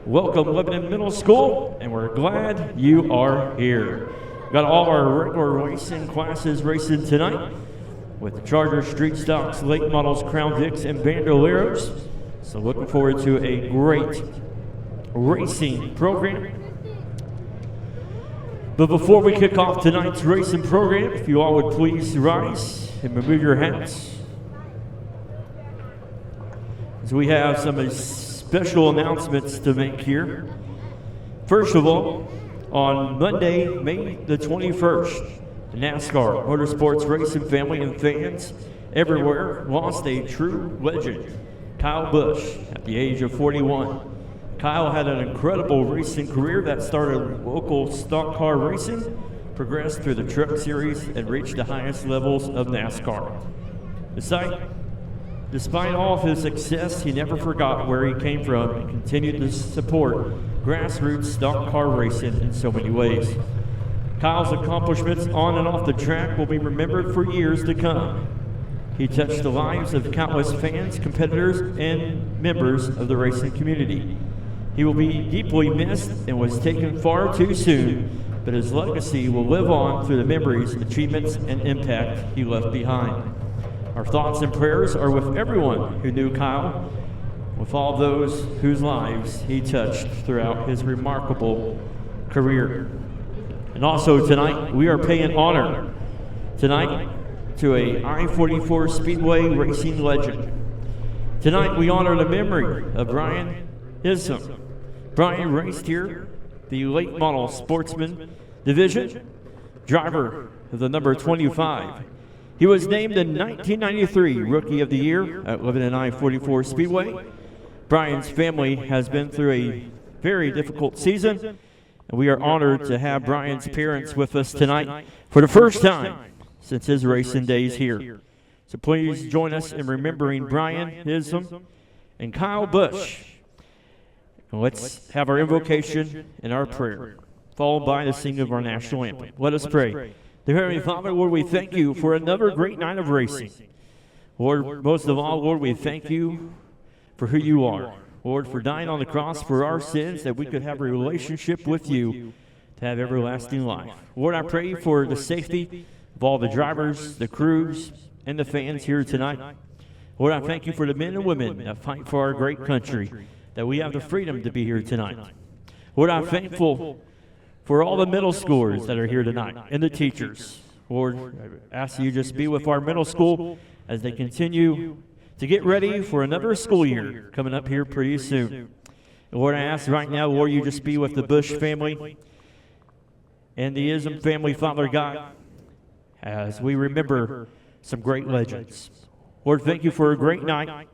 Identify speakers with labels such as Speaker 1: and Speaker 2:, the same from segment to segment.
Speaker 1: Welcome, Lebanon Middle School, and we're glad you are here. Got all our regular racing classes racing tonight with the Charger, Street Stocks, Late Models, Crown Vics, and Bandoleros. So looking forward to a great racing program. But before we kick off tonight's racing program, if you all would please rise and remove your hats. So we have some special announcements to make here. First of all, on Monday, May the 21st, the NASCAR Motorsports Racing family and fans everywhere lost a true legend, Kyle Busch, at the age of 41. Kyle had an incredible racing career that started local stock car racing, progressed through the Truck Series, and reached the highest levels of NASCAR. Despite all of his success, he never forgot where he came from and continued to support grassroots stock car racing in so many ways. Kyle's accomplishments on and off the track will be remembered for years to come. He touched the lives of countless fans, competitors, and members of the racing community. He will be deeply missed and was taken far too soon, but his legacy will live on through the memories, achievements, and impact he left behind. Our thoughts and prayers are with everyone who knew Kyle, with all those whose lives he touched throughout his remarkable career. And also tonight, we are paying honor tonight to a I-44 Speedway racing legend. Tonight, we honor the memory of Brian Isum. Brian raced here, the late model sportsman division, driver of the number 25. He was named the 1993 Rookie of the Year at Lebanon I-44 Speedway. Brian's family has been through a very difficult season, and we are honored to have Brian's parents with us tonight for the first time since his racing days here. So please join us in remembering Brian Isum and Kyle Busch. And let's have our invocation and our prayer, followed by the singing of our national anthem. Let us pray. Dear Heavenly Father, Lord, we thank you for another great night of racing. Lord, most of all, Lord, we thank you for who you are. Lord, for dying on the cross for our sins, that we could have a relationship with you to have everlasting life. Lord, I pray for the safety of all the drivers, the crews, and the fans here tonight. Lord, I thank you for the men and women that fight for our great country, that we have the freedom to be here tonight. Lord, I'm thankful for all the middle schoolers that are here tonight and the teachers. Lord, I ask you just be with our middle school as they continue to get ready for another school year coming up here pretty soon. Lord, I ask right now, Lord, you just be with the Busch family and the Isum family, Father God, as we remember some great legends. Lord, thank you for a great night.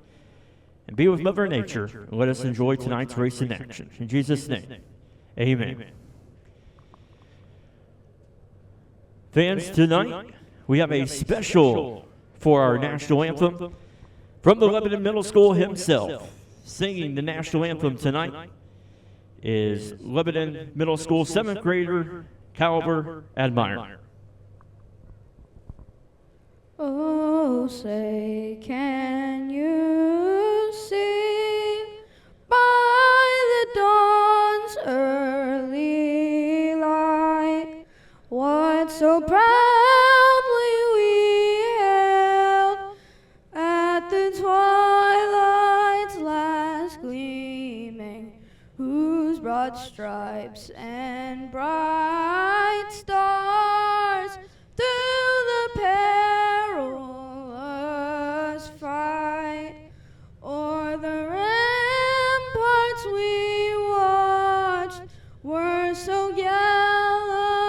Speaker 1: And be with Mother Nature, and let us enjoy tonight's race in action. In Jesus' name, amen. Fans, tonight we have a special for our national anthem from the Lebanon Middle School himself. Singing the national anthem tonight is Lebanon Middle School 7th grader Caliber Admire.
Speaker 2: Oh, say, can you see by the dawn's early light what so proudly we hailed at the twilight's last gleaming, whose broad stripes and bright stars through the perilous fight o'er the ramparts we watched were so gallantly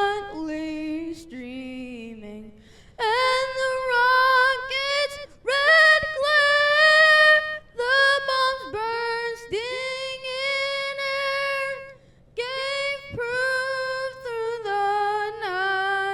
Speaker 2: streaming, and the rocket's red glare, the bombs bursting in air, gave proof through the night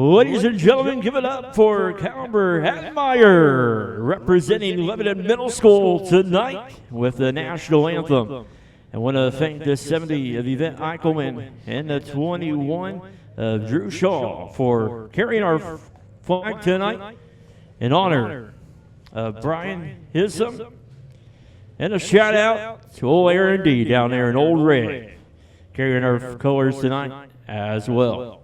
Speaker 1: Ladies and gentlemen, give it up for Caliber Hatmeyer, representing Lebanon Middle School tonight with the national anthem. I want to thank the 70 of Yvette Eichelman and the 21 of Drew Shaw for carrying our flag tonight in honor of Brian Hissom. And a shout out to old Aaron D down there in Old Red, carrying our colors tonight as well.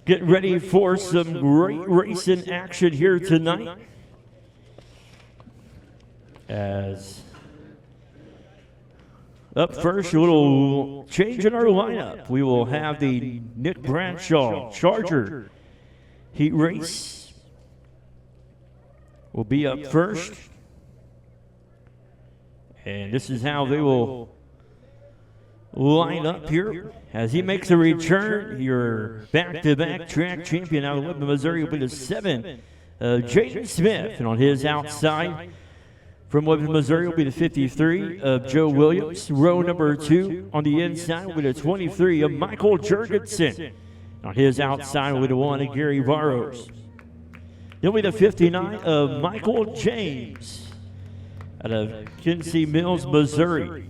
Speaker 1: Getting ready for some great racing action here tonight. As up first, a little change in our lineup. We will have the Nick Bradshaw Charger Heat Race. Will be up first. And this is how they will line up here. As he makes a return, your back-to-back track champion out of Lebanon, Missouri will be the 7, Jaden Smith. And on his outside from Lebanon, Missouri will be the 53 of Joe Williams. Row number 2 on the inside will be the 23 of Michael Jurgensen. On his outside will be the 1 of Gary Barrows. Then will be the 59 of Michael James out of Kinsey Mills, Missouri.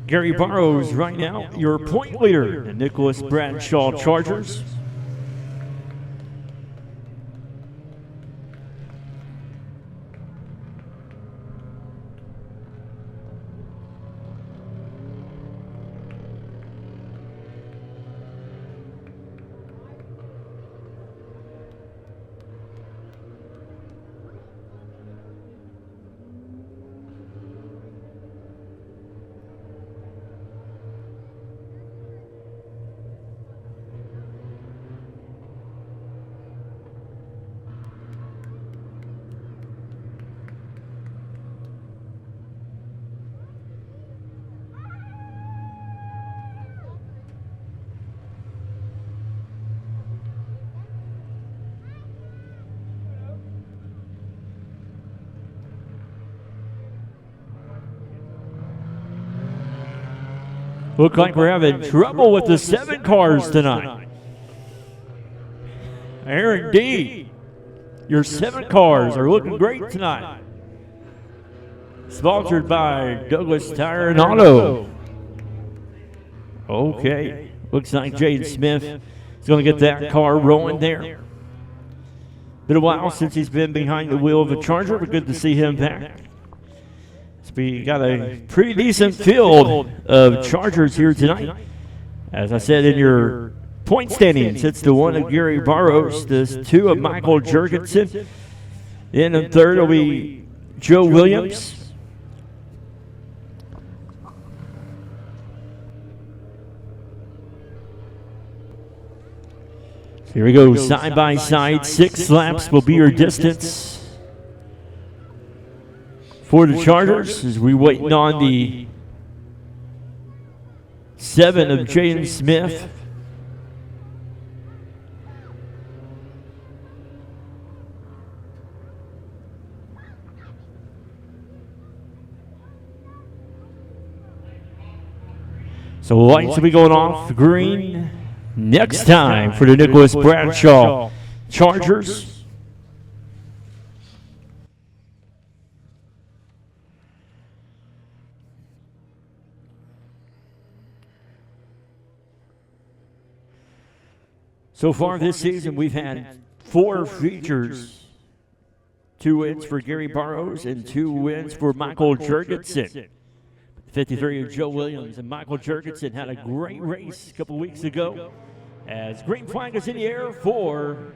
Speaker 1: Gary Barrows right now, your point leader, the Nicholas Bradshaw Chargers. Look like we're having trouble with the 7 cars tonight. Aaron D, your 7 cars are looking great tonight. Sponsored by Douglas Tire and Auto. Okay, looks like Jaden Smith is going to get that car rolling there. Been a while since he's been behind the wheel of a Charger, but good to see him back. We got a pretty decent field of Chargers here tonight. As I said in your point standings, it's the 1 of Gary Barrows, the 2 of Michael Jurgensen. In the 3rd will be Joe Williams. Here we go, side by side. 6 laps will be your distance for the Chargers, as we waiting on the 7 of Jaden Smith. So lights will be going off green next time for the Nicholas Bradshaw Chargers. So far this season, we've had 4 features, 2 wins for Gary Barrows and 2 wins for Michael Jurgensen. 53 of Joe Williams, and Michael Jurgensen had a great race a couple weeks ago as green flag is in the air for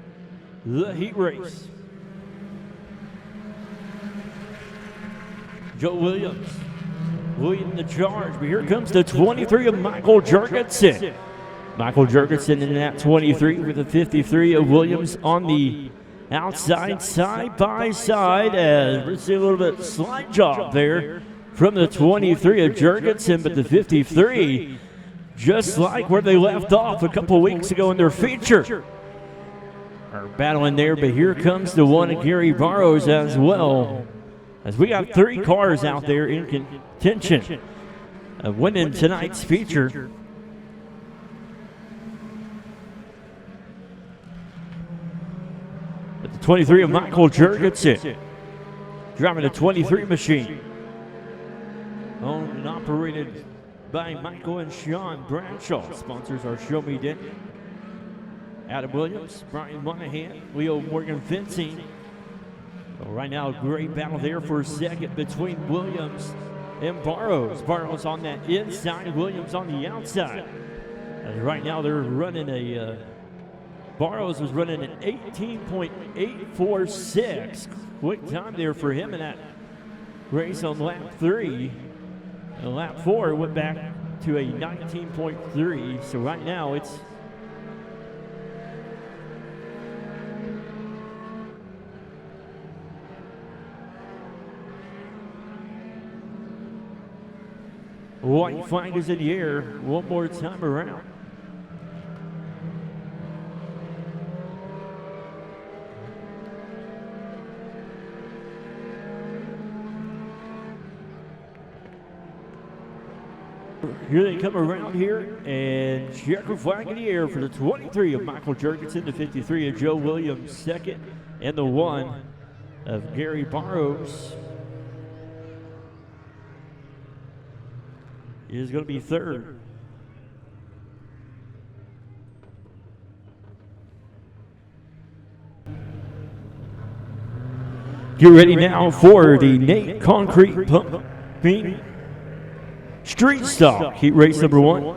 Speaker 1: the heat race. Joe Williams leading the charge, but here comes the 23 of Michael Jurgensen. Michael Jurgensen in that 23 with the 53 of Williams on the outside, side by side, as we see a little bit slide job there from the 23 of Jurgensen, but the 53 just like where they left off a couple weeks ago in their feature. are battling there, but here comes the one of Gary Barrows as well. As we got 3 cars out there in contention of winning tonight's feature. At the 23 of Michael Jurgensen, driving the 23 machine. Owned and operated by Michael and Sean Bradshaw. Sponsors are Show Me Denny, Adam Williams, Brian Monahan, Leo Morgan fencing. So right now, a great battle there for a second between Williams and Barrows. Barrows on that inside, Williams on the outside. And right now, they're running a Barrows was running an 18.846. Quick time there for him in that race on lap 3. And lap 4 went back to a 19.3. So right now it's white flag is in the air one more time around. Here they come around here, and checker flag in the air for the 23 of Michael Jurgensen, the 53 of Joe Williams, second, and the 1 of Gary Barrows is going to be third. Get ready now for the Nate Concrete Pumping Street Stock Heat Race number 1.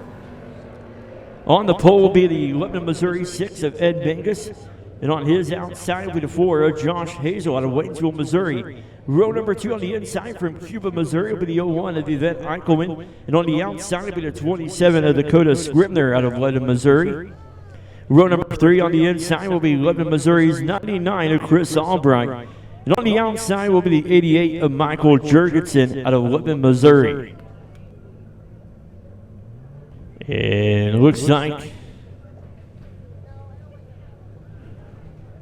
Speaker 1: On the pole will be the Lebanon, Missouri 6 of Ed Mangus. And on his outside will be the 4 of Josh Hazel out of Waynesville, Missouri. Row number 2 on the inside from Cuba, Missouri will be the 01 of Yvette Eichelman. And on the outside will be the 27 of Dakota Scribner out of Lebanon, Missouri. Row number 3 on the inside will be Lebanon, Missouri's 99 of Chris Albright. And on the outside will be the 88 of Michael Jurgensen out of Lebanon, Missouri. And it looks like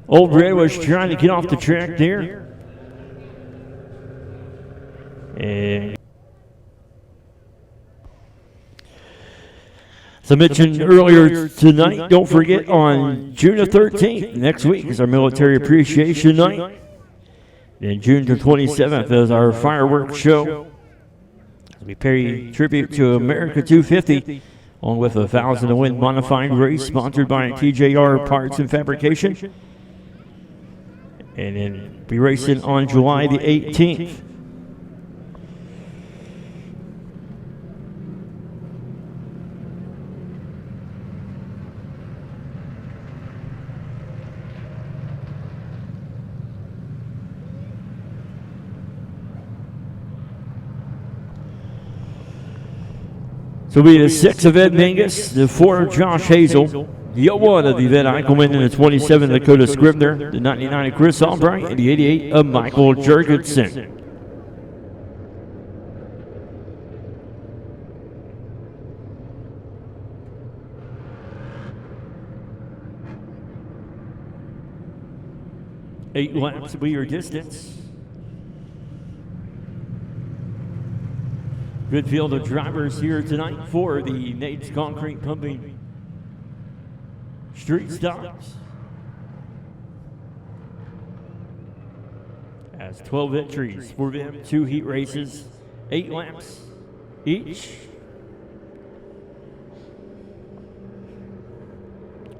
Speaker 1: Old Red was trying to get off the track there. And as I mentioned earlier tonight, don't forget on June the 13th, next week, is our Military Appreciation Night. And June the 27th is our fireworks show. We pay tribute to America 250. On with a 1,000 to win modified race sponsored by TJR Parts and Fabrication. And then be racing on July the 18th. So it'll be the 6 of Ed Mangus, the 4 of Josh Hazel, the 01 of Yvette Eichelman, and the 27 of Dakota Scribner, the 99 of Chris Albright, and the 88 of Michael Jurgensen. Eight laps will be your distance. Good field of drivers here tonight for the Nate's Concrete Pumping Street Stocks. Has 12 entries for them, 2 heat races, 8 laps each.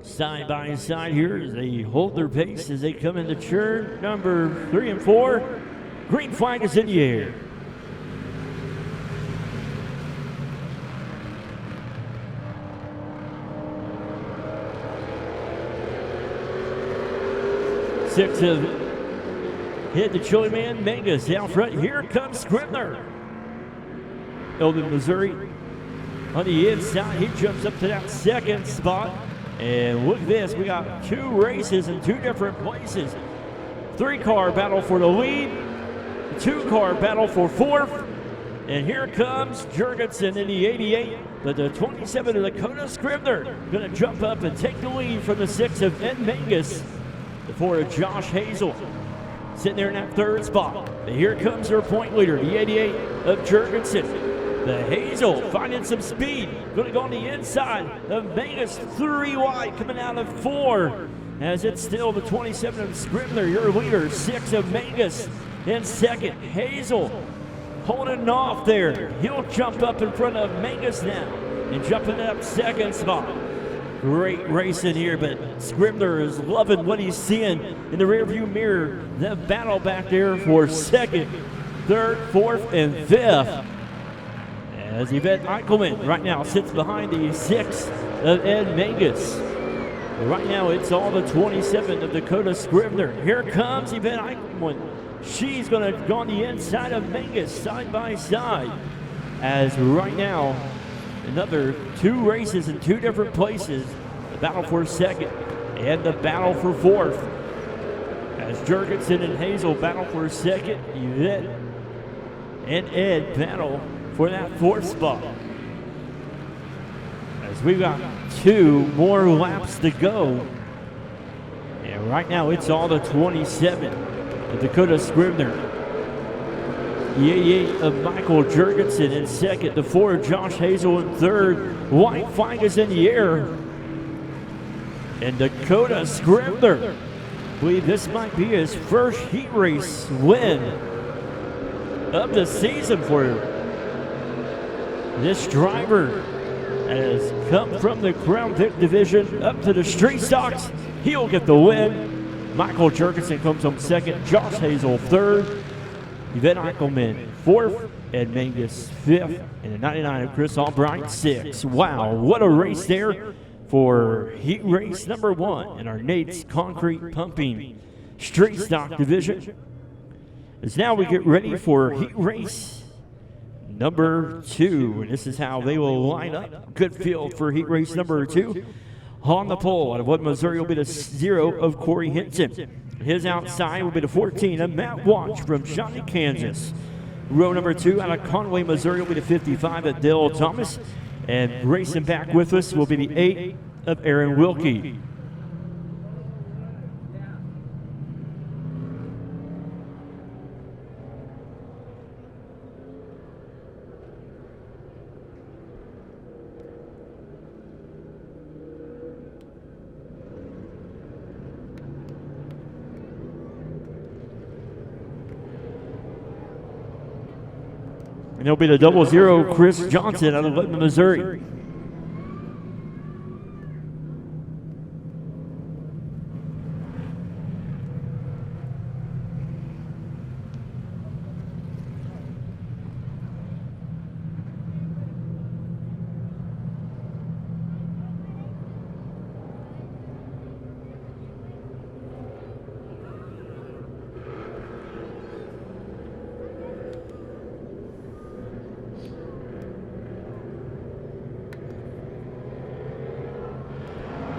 Speaker 1: Side by side here as they hold their pace as they come into turn number 3 and 4. Green flag is in the air. Six of hit the Chili Man Mangus out front. Here comes Scribner. Elden, Missouri on the inside. He jumps up to that second spot. And look at this. We got 2 races in 2 different places. 3-car battle for the lead. 2-car battle for 4th. And here comes Jurgensen in the 88. But the 27 of Dakota Scribner going to jump up and take the lead from the 6 of Ed Mangus. for Josh Hazel. Sitting there in that third spot. And here comes their point leader, the 88 of Jurgensen. The Hazel finding some speed. Going to go on the inside of Vegas, 3 wide, coming out of 4. As it's still the 27 of Scribner, your leader, 6 of Mangus in second. Hazel holding off there. He'll jump up in front of Mangus now and jumping up second spot. Great racing here, but Scribner is loving what he's seeing in the rearview mirror. The battle back there for second, third, fourth, and fifth. As Yvette Eichelman right now sits behind the 6 of Ed Mangus. Right now it's all the 27 of Dakota Scribner. Here comes Yvette Eichelman. She's going to go on the inside of Mangus side by side. As right now, another 2 races in 2 different places. The battle for second and the battle for fourth. As Jurgensen and Hazel battle for second, Yvette and Ed battle for that fourth spot. As we've got 2 more laps to go. And right now it's all the 27 of Dakota Scribner. The 88 of Michael Jurgensen in second. The 4 of Josh Hazel in third. White flag is in the air. And Dakota Scribner, I believe this might be his first heat race win of the season for this driver. Has come from the Crown Vic division up to the street stocks. He'll get the win. Michael Jurgensen comes home second. Josh Hazel third. Yvette Eichelman fourth. Ed Mangus fifth. And the 99 of Chris Albright sixth. Wow, what a race there for heat race number 1 in our Nate's Concrete Pumping Street Stock division. As now we get ready for heat race number 2. And this is how they will line up. Good field for heat race number 2. On the pole out of Wood, Missouri will be the 0 of Corey Hinton. His outside will be the 14 of Matt Watch from Shawnee, Kansas. Row number 2 out of Conway, Missouri will be the 55 of Dale Thomas. And racing back with us will be the 8 of Aaron Wilkie. And it'll be the 00 Chris Johnson out of Lebanon, Missouri.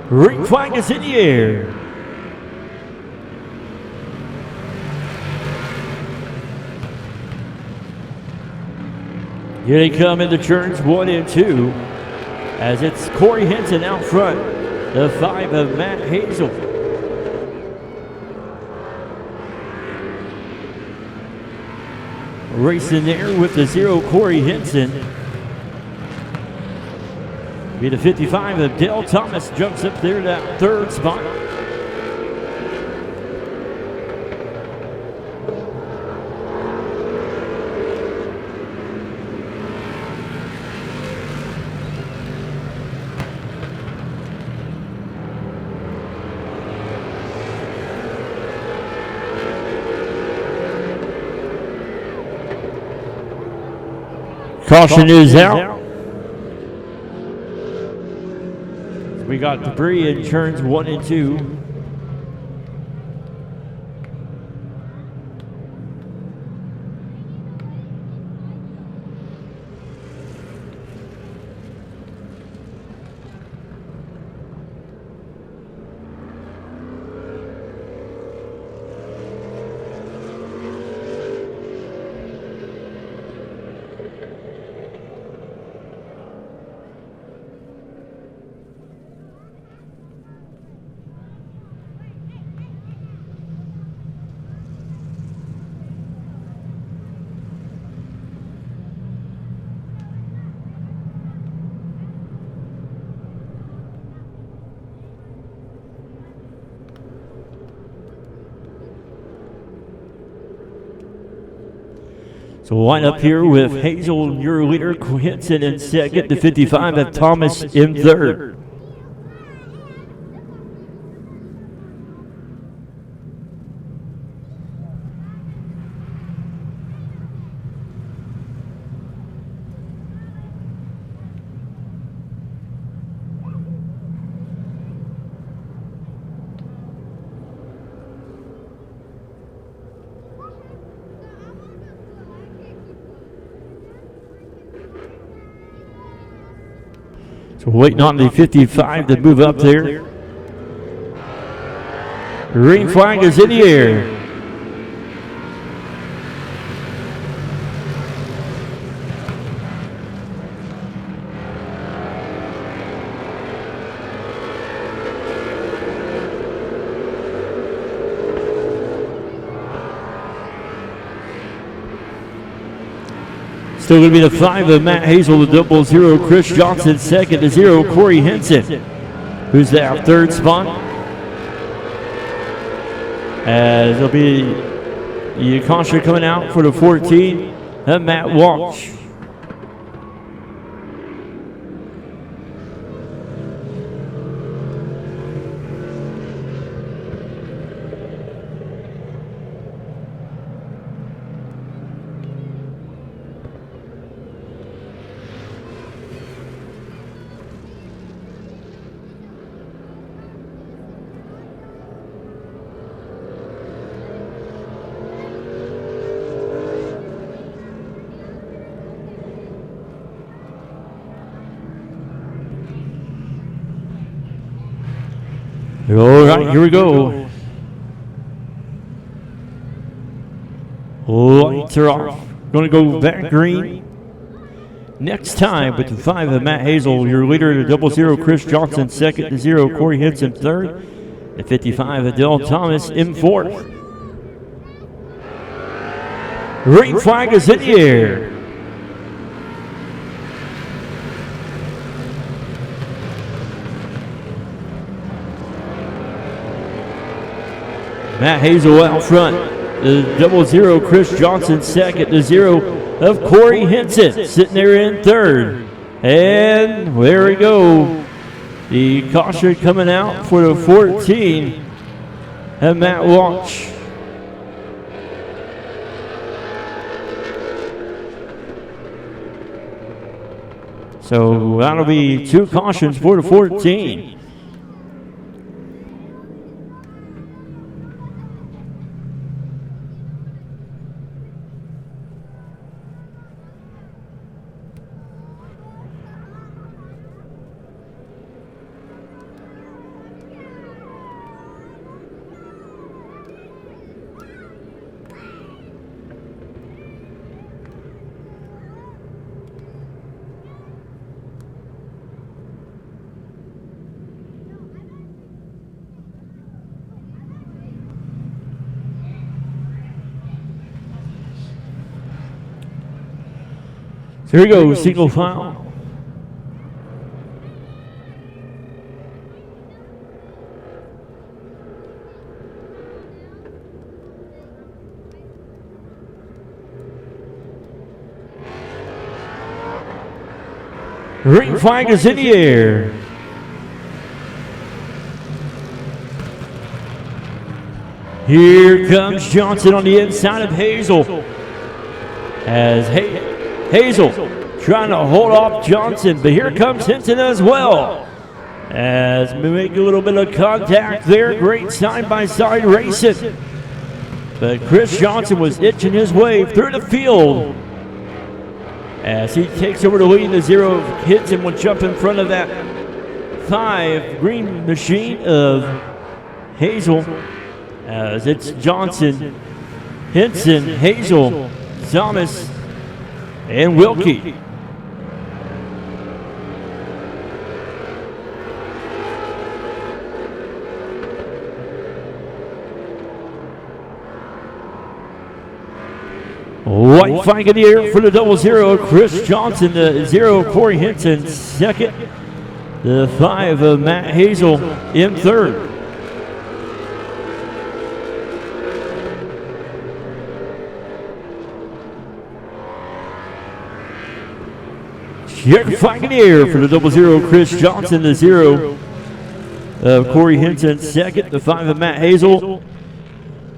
Speaker 1: Ring flag is in the air. Here they come into turns 1 and 2 as it's Corey Hinton out front, the 5 of Matt Hazel. Racing there with the 0 Corey Hinton. Be the 55 of Dale Thomas, jumps up there to that third spot. Caution is out. We got debris in turns 1 and 2. So line up here with Hazel, your leader, Quinton in second, the 55 of Thomas in third. So waiting on the 55 to move up there. Green flag is in the air. Still going to be the 5 of Matt Hazel, the 00 Chris Johnson, second to 0 Corey Henson, who's that third spot. As it'll be Yakasha coming out for the 14, Matt Walsh. All right, here we go. Lights are off. Going to go back green. Next time with the 5 of Matt Hazel, your leader, the 00 Chris Johnson, second to 0 Corey Henson, third. The 55 Adele Thomas in fourth. Green flag is in the air. Matt Hazel out front. The 00 Chris Johnson second. The 0 of Corey Henson sitting there in third. And there we go. The caution coming out for the 14 of Matt Walsh. So that'll be 2 cautions for the 14. Here we go, single file. Green flag is in the air. Here comes Johnson on the inside of Hazel. As Hazel trying to hold off Johnson, but here comes Hinton as well. As we make a little bit of contact there, great side-by-side racing. But Chris Johnson was itching his way through the field. As he takes over the lead, the 0 Hinton will jump in front of that 5 green machine of Hazel. As it's Johnson, Hinton, Hazel, Thomas, and Wilkie. White flag in the air for the 00 Chris Johnson, the 0 Corey Hinton second, the 5 of Matt Hazel in third. Check flag in the air for the 00, Chris Johnson, the 0 of Corey Hinton, second, the 5 of Matt Hazel.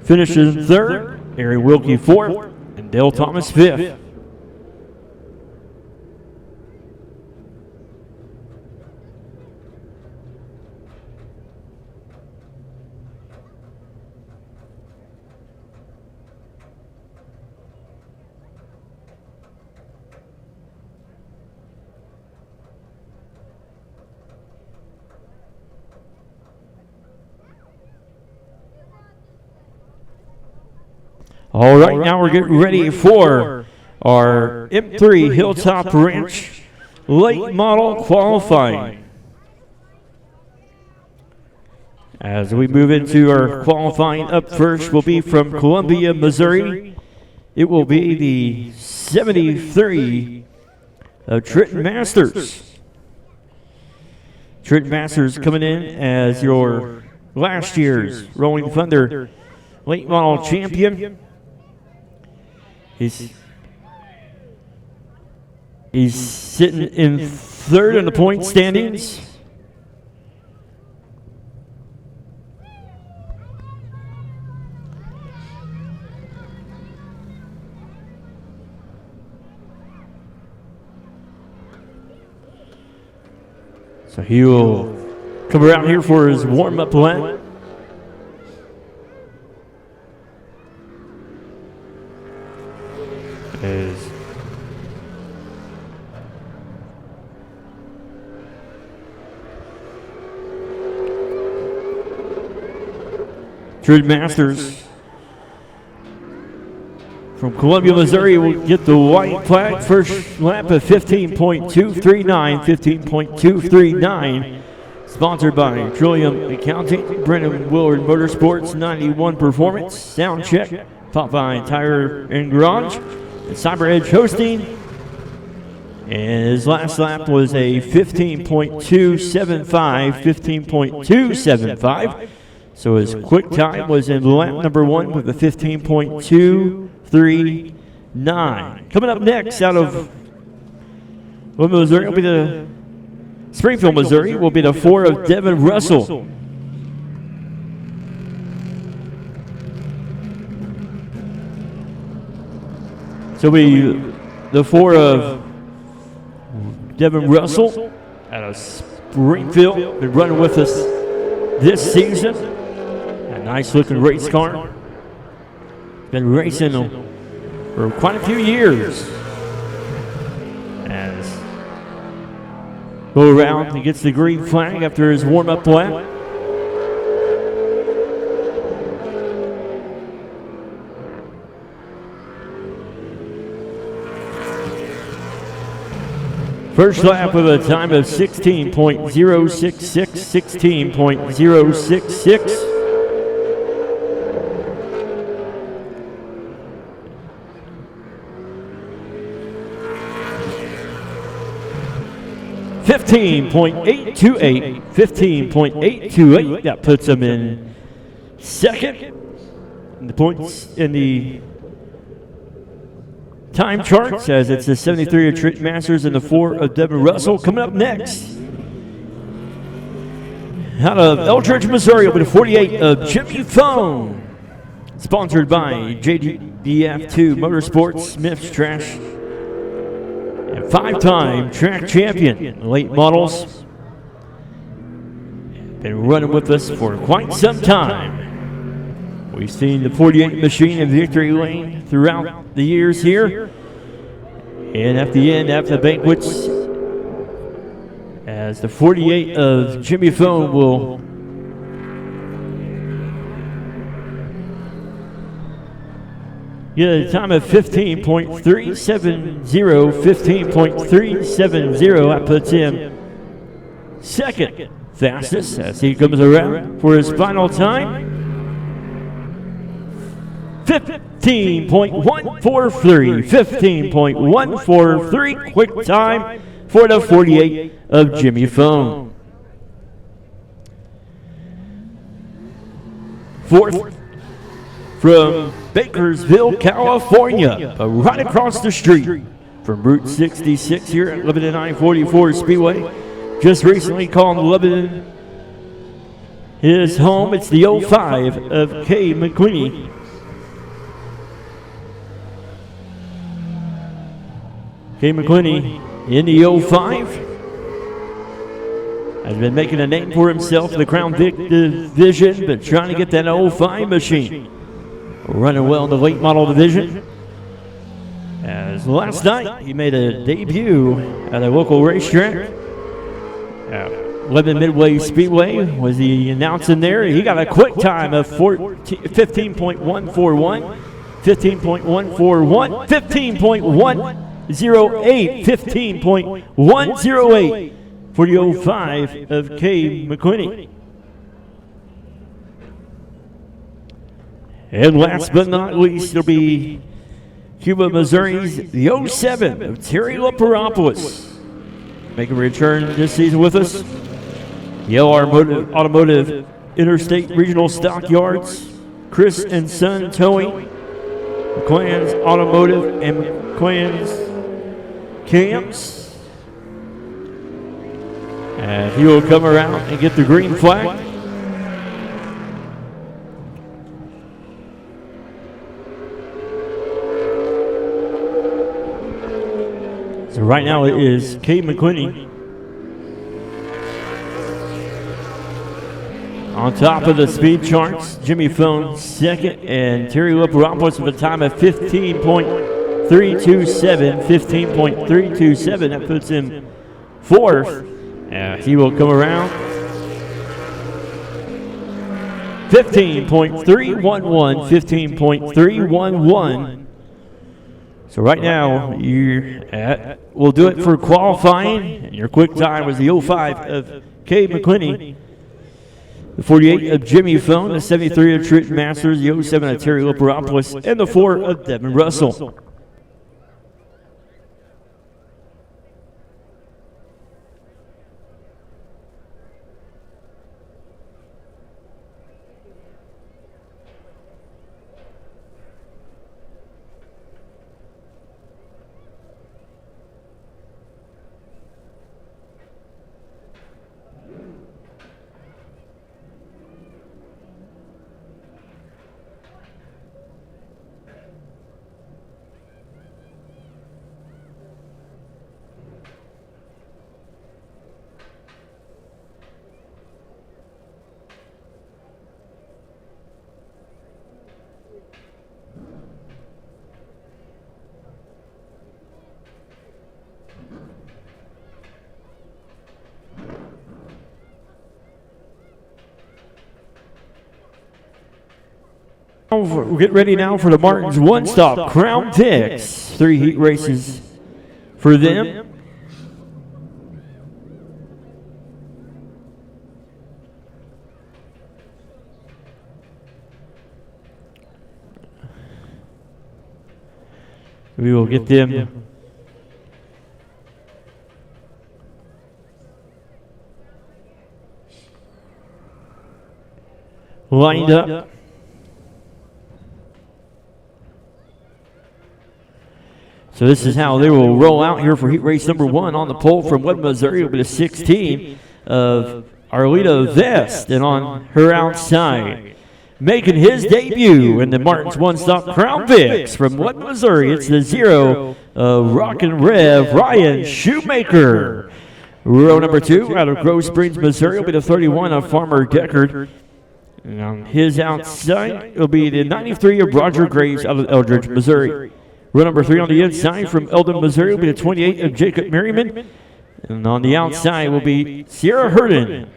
Speaker 1: Finishes third, Aaron Wilkie fourth, and Dale Thomas fifth. All right, now we're getting ready for our M3 Hilltop Ranch late model qualifying. As we move into our qualifying, up first will be from Columbia, Missouri. It will be the 73 of Trenton Masters. Trenton Masters coming in as your last year's Rolling Thunder late model champion. He's sitting in third in the point standings. So he will come around here for his warm-up lap. As Trenton Masters from Columbia, Missouri will get the white flag. First lap of 15.239, 15.239. Sponsored by Trillium Accounting, Brennan Willard Motorsports, 91 Performance, Sound Check, Popeye Tire and Garage, and Cyber Edge Hosting. And his last lap was a 15.275, 15.275. So his quick time was in lap number 1 with a 15.239. Coming up next out of Missouri will be the Springfield, Missouri, will be the 4 of Devin Russell. So we, the 4 of Devin Russell out of Springfield, been running with us this season. A nice looking race car. Been racing for quite a few years. As go around, he gets the green flag after his warm-up lap. First lap with a time of 16.066, 16.066. .828, 15.828. That puts him in second. And the points in the time charts as it's the 73 of Trenton Masters and the 4 of Devin Russell. Coming up next, out of Eldridge, Missouri, will be the 48 of Jimmy Phone. Sponsored by JDBF2 Motorsports, Smith's Trash, and 5-time track champion, late models. Been running with us for quite some time. We've seen the 48 machine in victory lane throughout the years here. And at the end, after the banquets, as the 48 of Jimmy Phone will get a time of 15.370, 15.370. That puts him second fastest as he comes around for his final time. 15.143, 15.143, quick time for the 48 of Jimmy Phone. Fourth from Bakersville, California, right across the street from Route 66 here at Lebanon I-44 Speedway. Just recently called Lebanon his home. It's the 05 of K. McQueenie. K. McQueenie in the 05 has been making a name for himself in the Crown Vic division, but trying to get that 05 machine running well in the late model division. As last night he made a debut at a local racetrack. Lebanon Midway Speedway was the announcing there. He got a quick time of 15.141, 15.141, 15.108, 15.108 for the 05 of K. McQueenie. And last but not least, it'll be Cuba, Missouri's the 07 of Tyrel making a return this season with us. The Automotive Interstate Regional Stockyards, Chris and Son Towing, McClans Automotive and McClans Cams. And he will come around and get the green flag. So right now it is K. McQueenie on top of the speed charts. Jimmy Phone second, and Terry Liparopoulos with a time of 15.327. 15.327. That puts him fourth. He will come around. 15.311. 15.311. So right now, we'll do it for qualifying. And your quick time was the 05 of K. McQueenie, the 48 of Jimmy Phone, the 73 of Trenton Masters, the 07 of Terry Liparopoulos, and the 4 of Devin Russell. We'll get ready now for the Martins one-stop Crown Vics. 3 heat races for them. We will get them lined up. So this is how they will roll out here for heat race number 1 on the pole from Webb, Missouri. Will be the 16 of Arlita Vest, and on her outside, making his debut in the Martins one-stop Crown Vics from Webb, Missouri. It's the 0 of Rockin' Rev, Ryan Shoemaker. Row number 2 out of Grove Springs, Missouri will be the 31 of Farmer Deckard. And on his outside, it'll be the 93 of Roger Graves out of Eldridge, Missouri. Row number 3 on the inside from Eldon, Missouri will be the 28 of Jacob Merriman. And on the outside will be Sierra Herden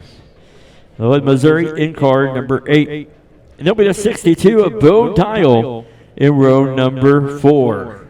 Speaker 1: of Missouri in car number 8. And there'll be the 62 of Bo Gile in row number 4.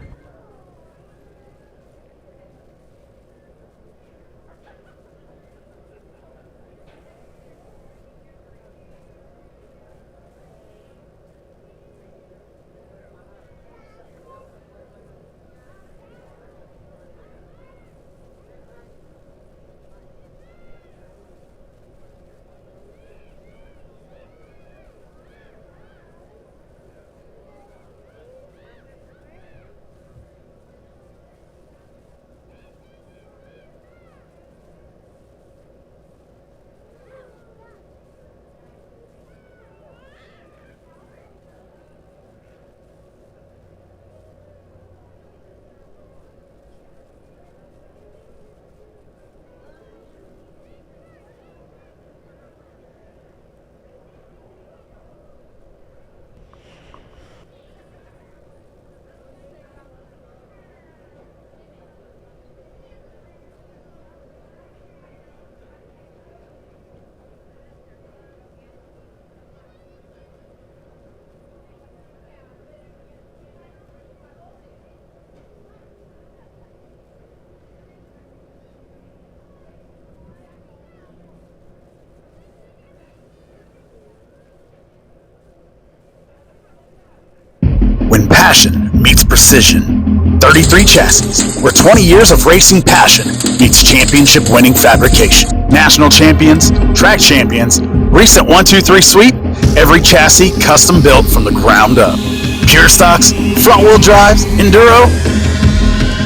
Speaker 3: passion meets precision. 33 Chassis, where 20 years of racing passion meets championship-winning fabrication. National champions, track champions, recent 1-2-3 sweep, every chassis custom built from the ground up. Pure stocks, front-wheel drives, enduro,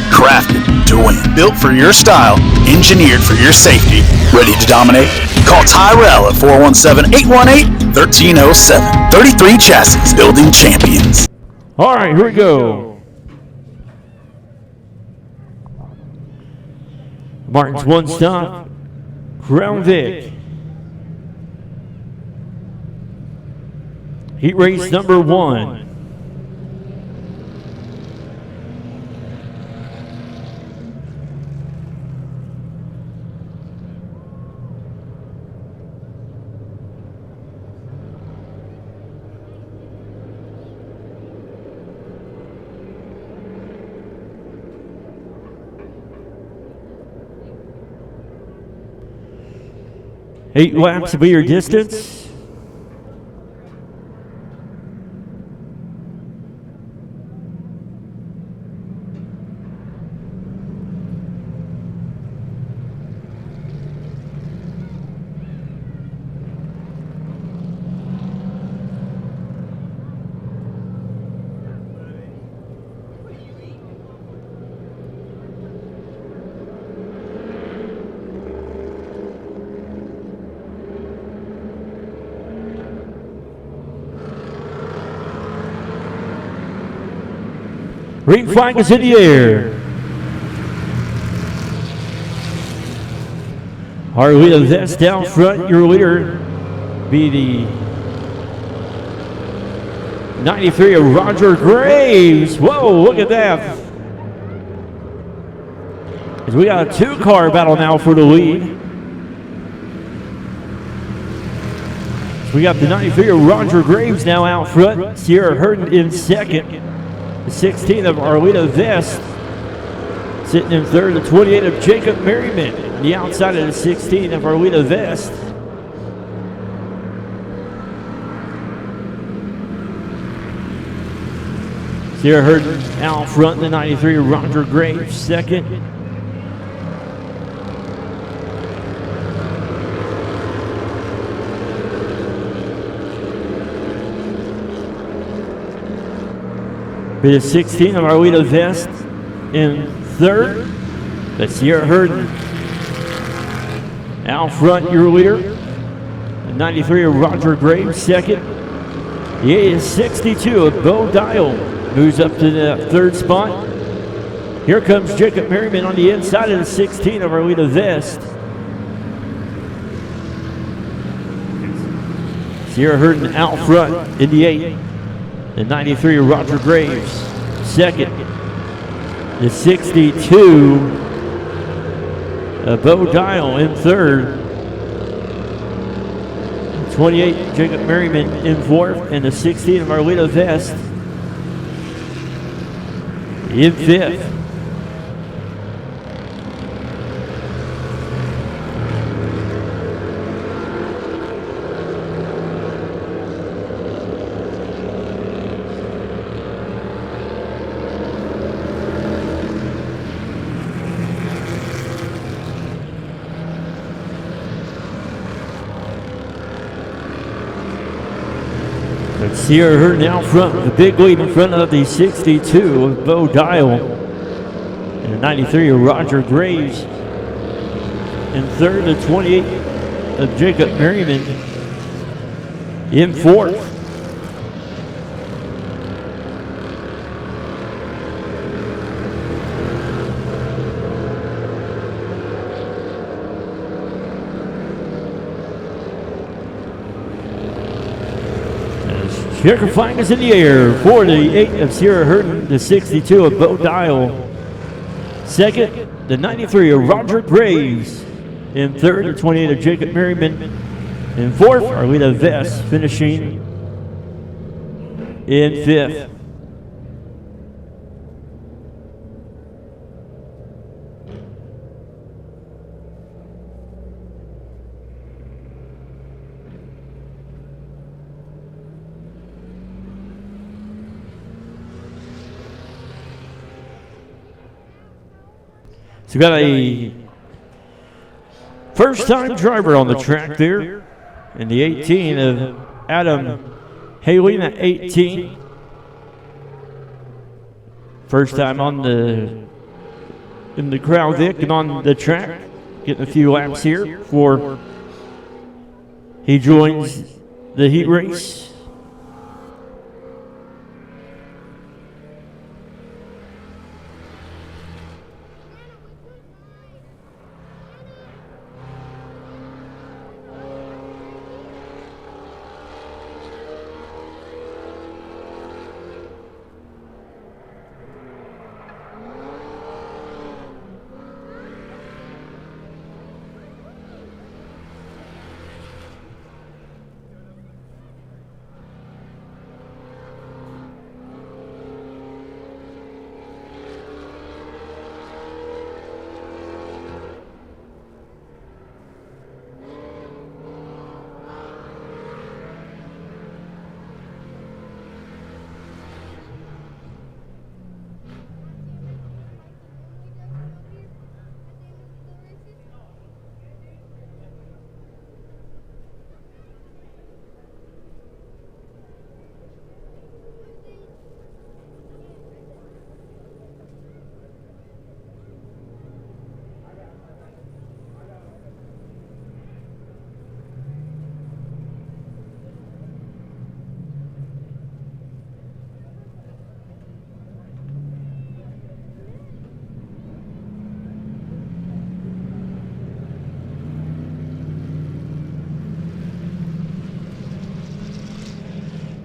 Speaker 3: crafted to win. Built for your style, engineered for your safety, ready to dominate? Call Tyrel at 417-818-1307. 33 Chassis, building champions.
Speaker 1: All right, here we go. Martin's one stop, Crown Vic. Heat race number 1. Eight laps will be your distance. Green flag is in the air. Harlita Vest down front. Your leader be the 93 of Roger Graves. Whoa, look at that. As we got a 2-car battle now for the lead. So we got the 93 of Roger Graves now out front. Sierra Hurton in second. The 16 of Arlita Vest sitting in third. The 28 of Jacob Merriman. The outside of the 16 of Arlita Vest. Sierra Hurton out front. The 93 of Roger Graves second. The 16 of Arlita Vest in third. That's Sierra Hurton out front, your leader. The 93 of Roger Graves second. The 62 of Bo Gile moves up to the third spot. Here comes Jacob Merriman on the inside of the 16 of Arlita Vest. Sierra Hurton out front in the 8. The 93 of Roger Graves, second. The 62 of Bo Gile in third. 28 Jacob Merriman in fourth. And the 16 of Arlita Vest in fifth. Sierra Hurton out front with a big lead in front of the 62 of Bo Gile. And the 93 of Roger Graves. In third, the 28 of Jacob Merriman. In fourth. Checker flag is in the air for the 8 of Sierra Hurton, the 62 of Bo Gile. Second, the 93 of Roger Graves. In third, the 28 of Jacob Merriman. In fourth, Arlita Vest finishing in fifth. So we got a first-time driver on the track there. And the 18 of Adam Haley, that 18. First time in the Crown Vic and on the track. Getting a few laps here before he joins the heat race.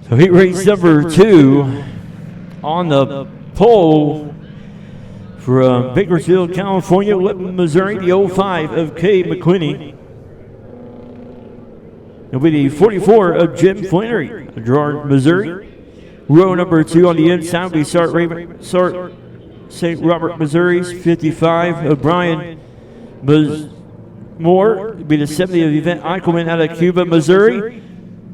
Speaker 1: So heat race number 2 on the pole from Bakersfield, California, Lebanon, Missouri, the 05 of Kay McQuinney. It'll be the 44 of Jim Flannery, of Gerard, Missouri. Row number 2 on the inside will be Sart St. Robert, Missouri's 55 of Brian Moore. It'll be the 70 of Yvette Eichelman out of Cuba, Missouri.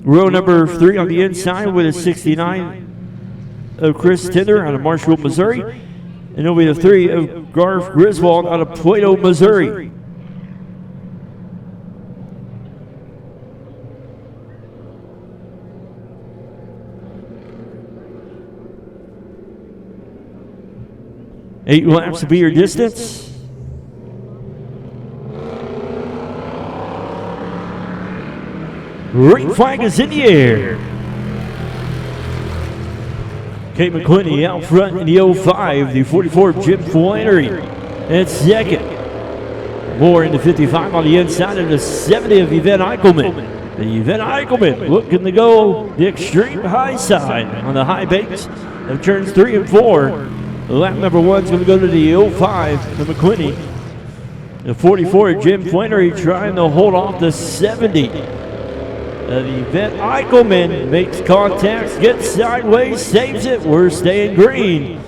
Speaker 1: Row number 3 on the inside with a 69 of Chris Tinder out of Marshall, Missouri. And it'll be the 3 of Garth Griswold out of Plato, Missouri. Eight laps to be your distance. Green flag is in the air. Kate McQuinney out front in the 05, the 44 Jim Flannery at second. Moore in the 55 on the inside of the 70 of Yvette Eichelman. The Yvette Eichelman looking to go the extreme high side on the high banks of turns 3 and 4. Lap number 1 is going to go to the 05 to McQuinney. The 44 Jim Flannery trying to hold off the 70. The Yvette Eichelman makes contacts, gets sideways, saves it. We're staying green.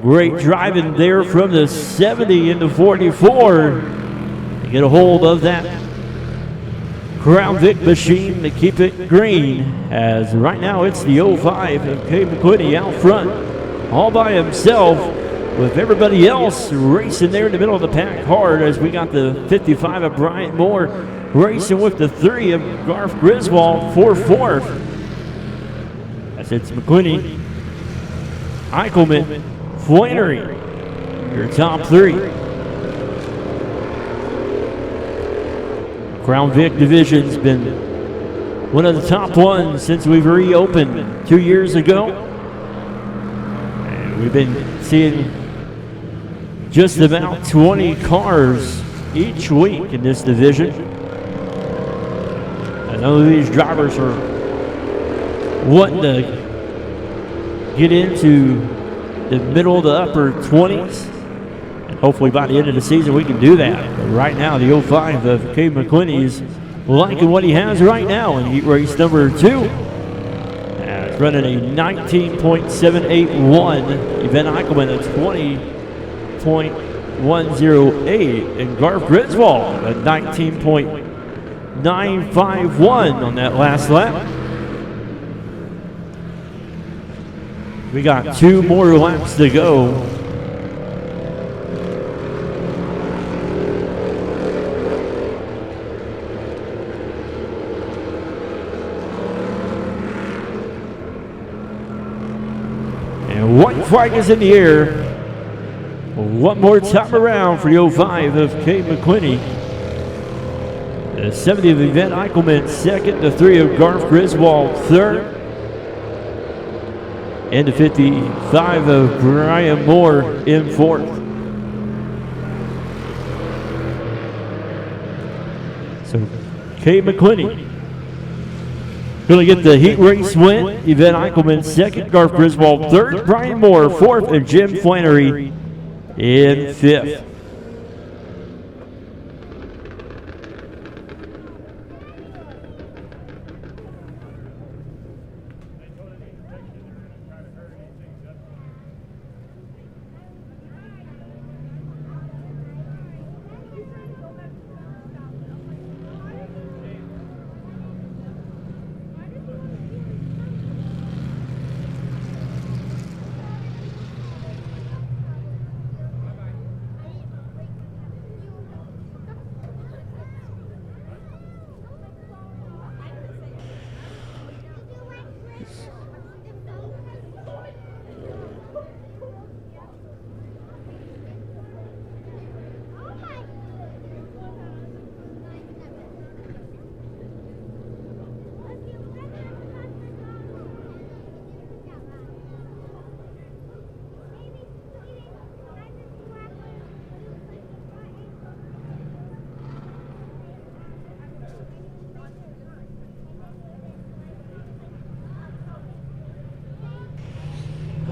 Speaker 1: Great driving there from the 70 into 44 to get a hold of that Crown Vic machine to keep it green. As right now it's the 05 of Kay McQuinney out front, all by himself, with everybody else racing there in the middle of the pack hard, as we got the 55 of Bryant Moore racing with the 3 of Garth Griswold for 4th. As it's McQuinney, Eichelman, Flannery, your top 3. Crown Vic division's been one of the top ones since we've reopened 2 years ago. And we've been seeing just about 20 cars each week in this division. I know these drivers are wanting to get into the middle to upper 20s. And hopefully by the end of the season we can do that. But right now the 05 of Kay McQuinney is liking what he has right now in heat race number 2. It's running a 19.781. Yvette Eichelman a 20.108. And Garth Griswold a 19.951 on that last lap. We got 2 more laps to go white flag is in the air. One more time around for the 05 of Kate McQuinney. The 70 of Yvette Eichelman second, the 3 of Garth Griswold third, and the 55 of Brian Moore in fourth. So Kate McQuinney going to get the heat race win. Yvette Eichelman second, Garth Griswold third, Brian Moore fourth, and Jim Flannery in fifth.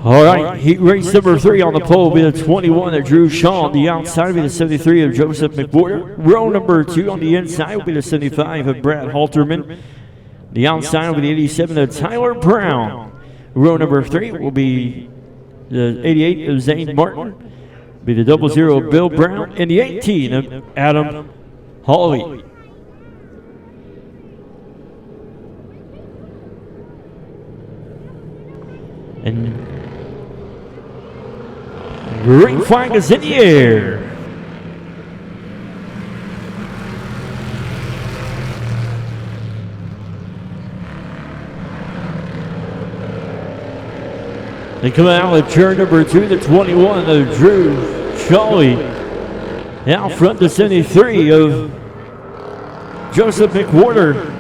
Speaker 1: All right, heat race number 3 on the pole will be the 21 of Drew Shaw. On the outside will be the 73 of Joseph McWhorter. Row number 2 on the inside will be the 75 of Brad Halterman. The outside will be the 87 of Tyler Brown. Row number 3 will be the 88 of Zane Martin. Will be the 00 of Bill Brown. And the 18 of Adam Holloway. And green flag is in the air. They come out with turn number 2, the 21 of Drew Shawley. Out front, the 73 of Joseph McWhorter.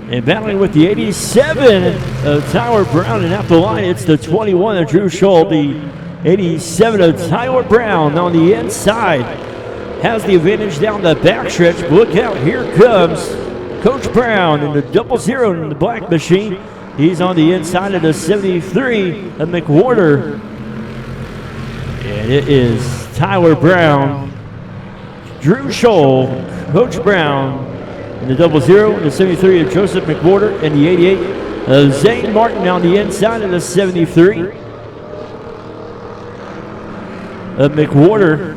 Speaker 1: And battling with the 87 of Tyler Brown, and at the line, it's the 21 of Drew Scholl. The 87 of Tyler Brown on the inside has the advantage down the backstretch. Look out, here comes Coach Brown in the 00 in the black machine. He's on the inside of the 73 of McWhorter. And it is Tyler Brown, Drew Scholl, Coach Brown, and the 00, and the 73 of Joseph McWhorter, and the 88 of Zane Martin on the inside of the 73 of McWhorter.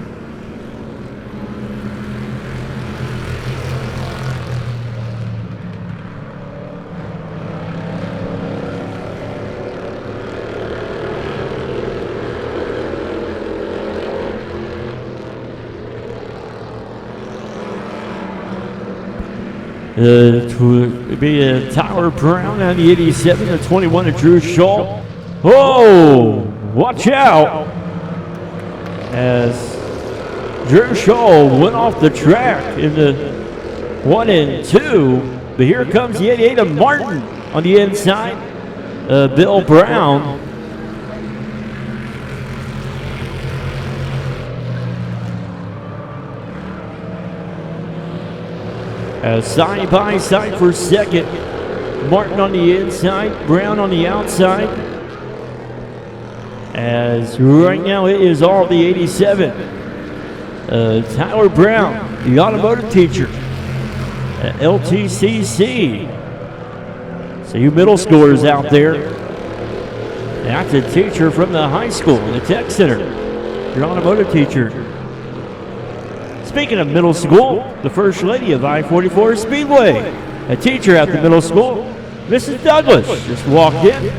Speaker 1: To be Tyler Brown on the 87, the 21 of Drew Scholl. Oh, watch out! As Drew Scholl went off the track in the 1 and 2, but here comes the 88 of Martin on the inside. Bill Brown. Side by side for second. Martin on the inside, Brown on the outside. As right now it is all the 87. Tyler Brown, the automotive teacher at LTCC. So you middle schoolers out there, that's a teacher from the high school, the tech center. Your automotive teacher. Speaking of middle school, the first lady of I-44 Speedway, a teacher at the middle school, Mrs. Douglas, just walked in.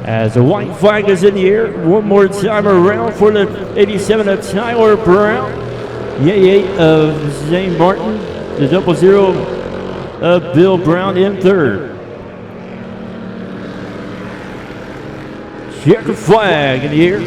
Speaker 1: As the white flag is in the air, one more time around for the 87 of Tyler Brown, the 88 of Zane Martin, the 00 of Bill Brown in third. Checker flag in the air.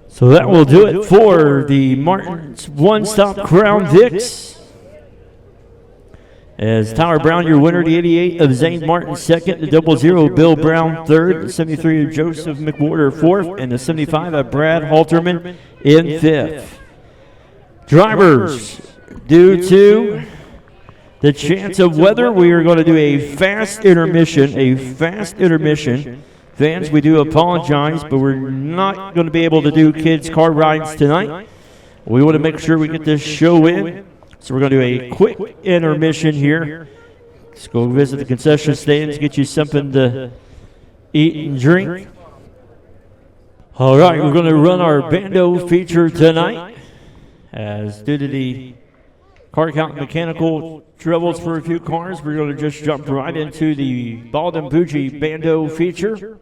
Speaker 1: So that will do it for the Martin's one-stop Crown Vics. As Tyler Brown, your winner, the 88 of Zane Martin, second, the 00 Bill Brown, third, the 73 of Joseph McWhorter, fourth, and the 75 of Brad Halterman in fifth. Drivers, due to the chance of weather, we are going to do a fast intermission. Fans, we do apologize, but we're not going to be able to do kids' car rides tonight. We want to make sure we get this show in. So we're going to do a quick intermission here. Let's go visit the concession stands, get you something to eat and drink. All right, we're going to run our Bando feature tonight. As due to the car count mechanical troubles for a few cars, we're going to just jump right into the Bald and Bougie Bando feature.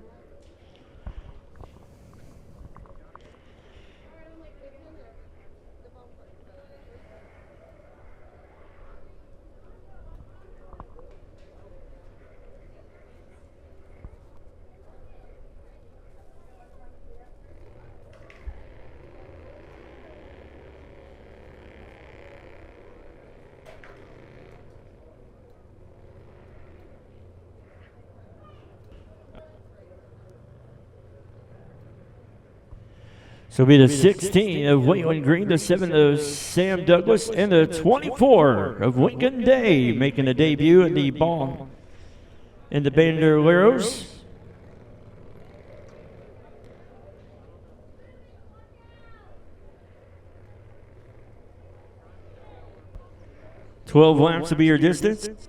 Speaker 1: So it'll be the 16 of Waylon Green, the 7 of Sam Douglas, and the 24 of Lincoln Day making a debut in the ball in the Bandoleros. "12 laps will be your distance."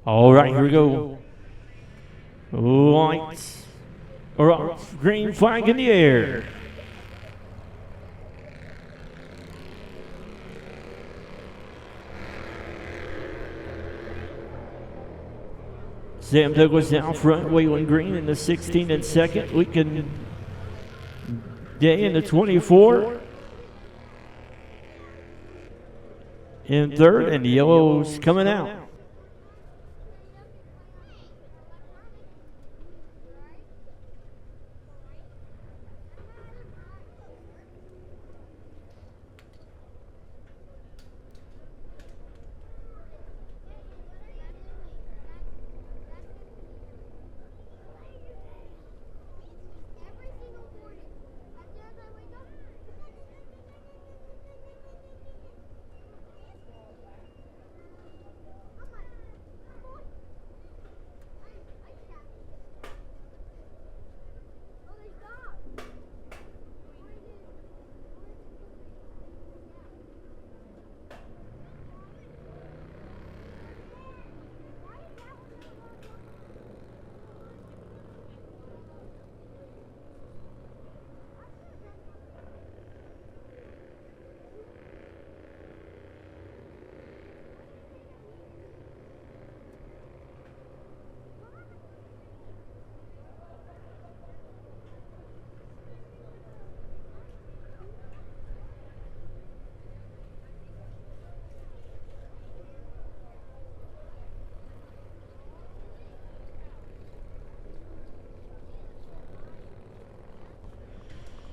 Speaker 1: All right, here we go. Lights are off. Green flag in the air. Sam Douglas out front, Waylon Green in the 16 and second. Lincoln Day in the 24. In third, and the yellow's coming out.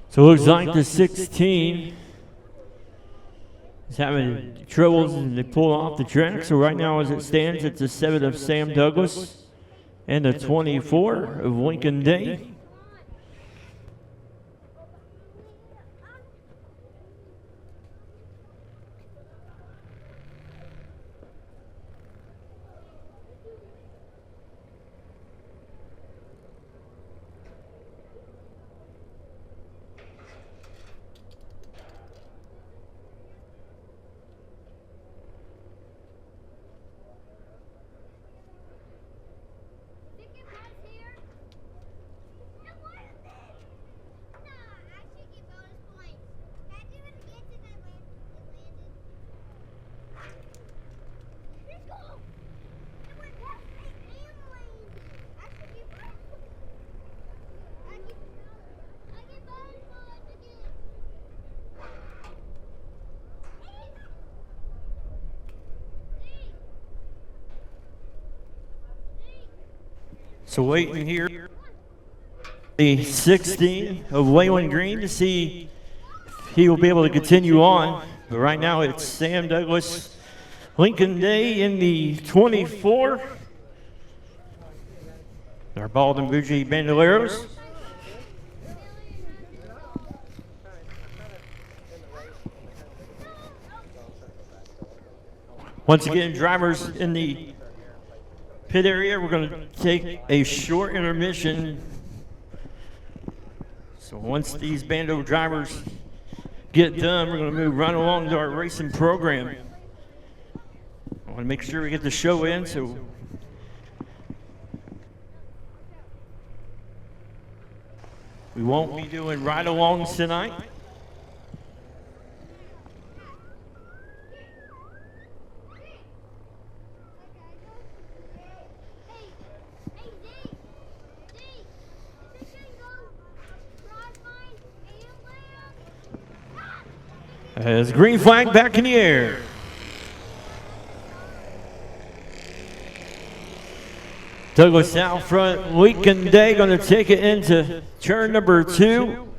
Speaker 1: So it looks like the 16 is having troubles and they pull off the track. So right now as it stands, it's the 7 of Sam Douglas and the 24 of Lincoln Day. So waiting here, the 16 of Waylon Green to see if he will be able to continue on. But right now it's Sam Douglas, Lincoln Day in the 24. Our Baldwin Bougie Bandoleros. Once again, drivers in the pit area, we're going to take a short intermission. So once these Bando drivers get done, we're going to move right along to our racing program. I want to make sure we get the show in, so we won't be doing ride-alongs tonight. As green flag back in the air. Douglas out front, Lincoln Day going to take it into turn number 2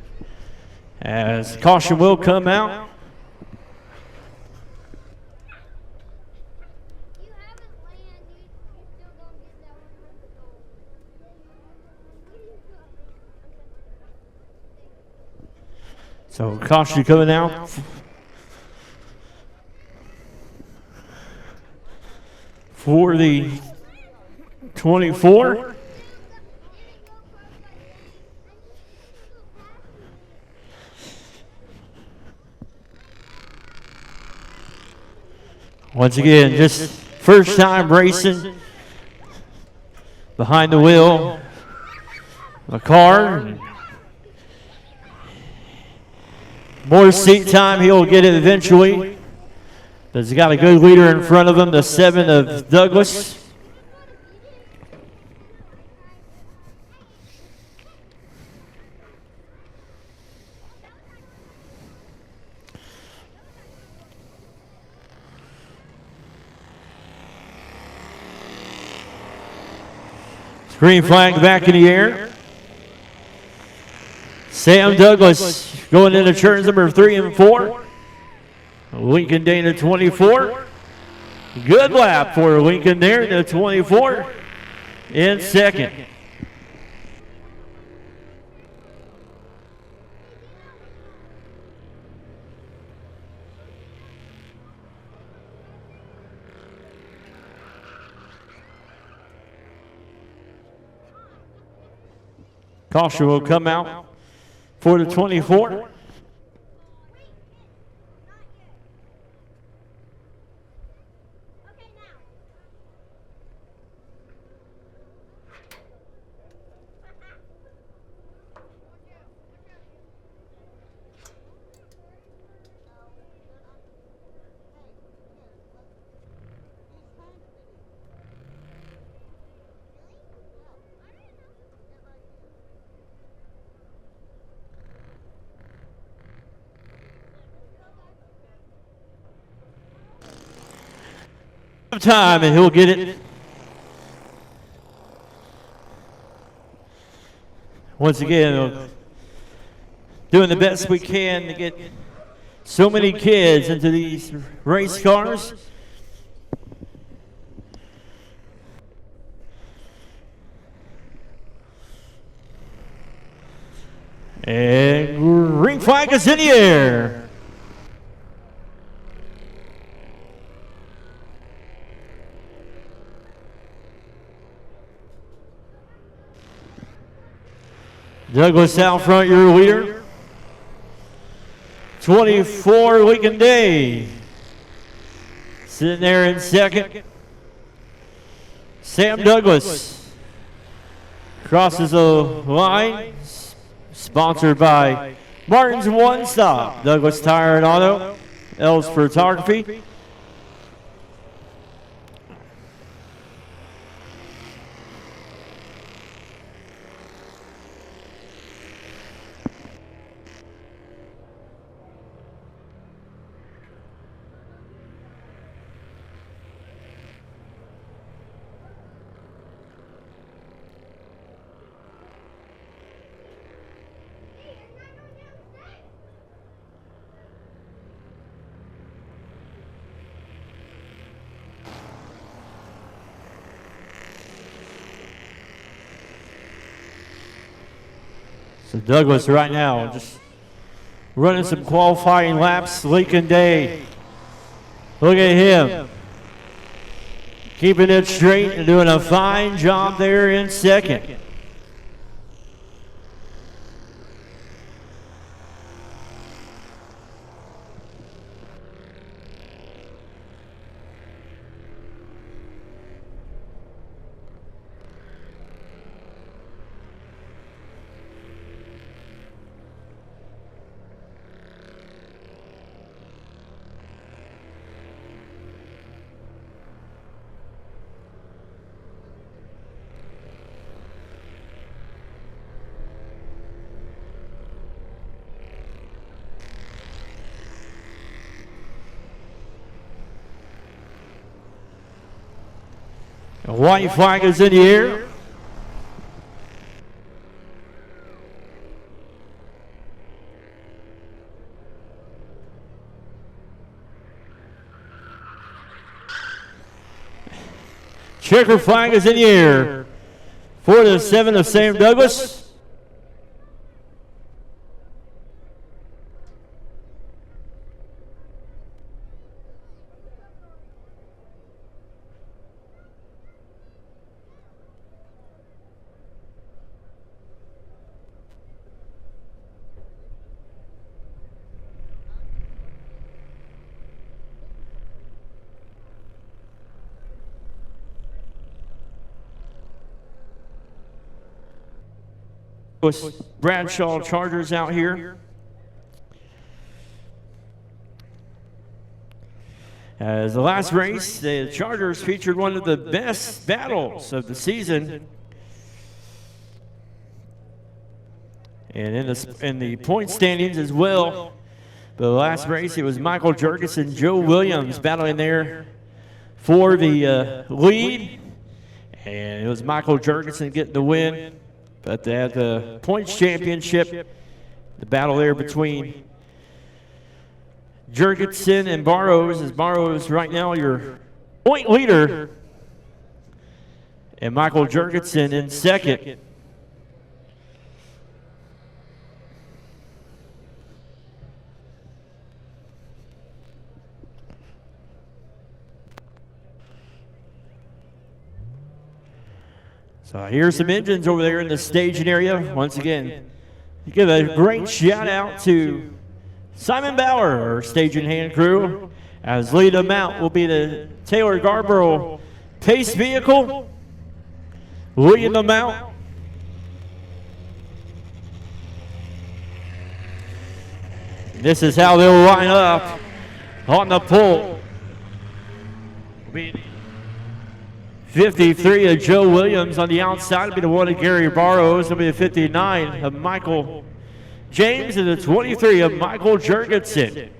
Speaker 1: as caution will come out. So caution coming out. For the 24. Once again, just first time racing behind the wheel of a car. More seat time, he'll get it eventually. He's got a good leader in front of him, the 7 of Douglas. Green flag back in the air. Sam Douglas going into turns number 3 and 4. Lincoln Day in the 24. Good lap for Lincoln there in the 24 in second. Caution will come out for the 24. Time and he'll get it. Once again, doing the best we can to get so many kids into these race cars. And green flag is in the air. Douglas out front, your leader. 24, Lincoln Day. Sitting there in second. Sam Douglas crosses the line. Sponsored by Martin's One Stop, Douglas Tire and Auto, L's Photography. So Douglas right now just running some qualifying laps. Lincoln Day, look at him. Keeping it straight and doing a fine job there in second. A white flag is in the air. Checker flag is in the air for the 7 of Sam Douglas. Bradshaw Chargers out here. As the last race, the Chargers featured one of the best battles of the season. And in the point standings as well. But the last race, it was Michael Jurgis and Joe Williams battling there for the lead. And it was Michael Jurgensen getting the win. But at the points championship, the battle there between Jurgensen and Barrows, as Barrows right now your point leader, and Michael Jurgensen in second. So here's some engines over there in the staging area. Once again, you give a great shout out to Simon Bauer, our staging hand crew, as lead them out will be the Taylor Garborough Pace vehicle, leading them out. This is how they'll line up on the pole. 53 of Joe Williams on the outside will be the one of Gary Barrows. It'll be the 59 of Michael James and the 23 of Michael Jurgensen.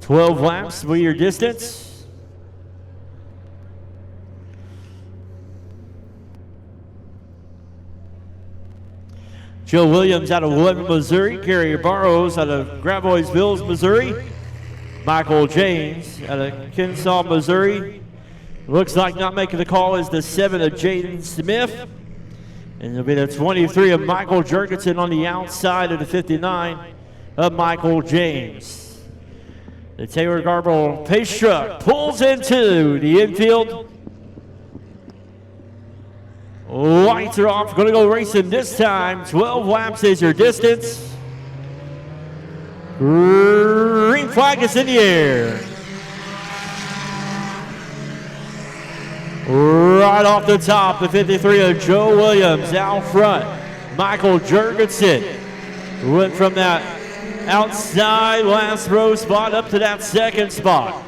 Speaker 1: "12 laps will be your distance. Joe Williams out of Lebanon, Missouri. Gary Barrows out of Gravoisville, Missouri. Michael James out of Kennesaw, Missouri. Looks like not making the call is the 7 of Jaden Smith. And it'll be the 23 of Michael Jurgensen on the outside of the 59 of Michael James. The Taylor Garborough Pace truck pulls into the infield. Lights are off, going to go racing this time. 12 laps is your distance. Green flag is in the air. Right off the top, the 53 of Joe Williams out front. Michael Jurgensen went from that outside last row spot up to that second spot.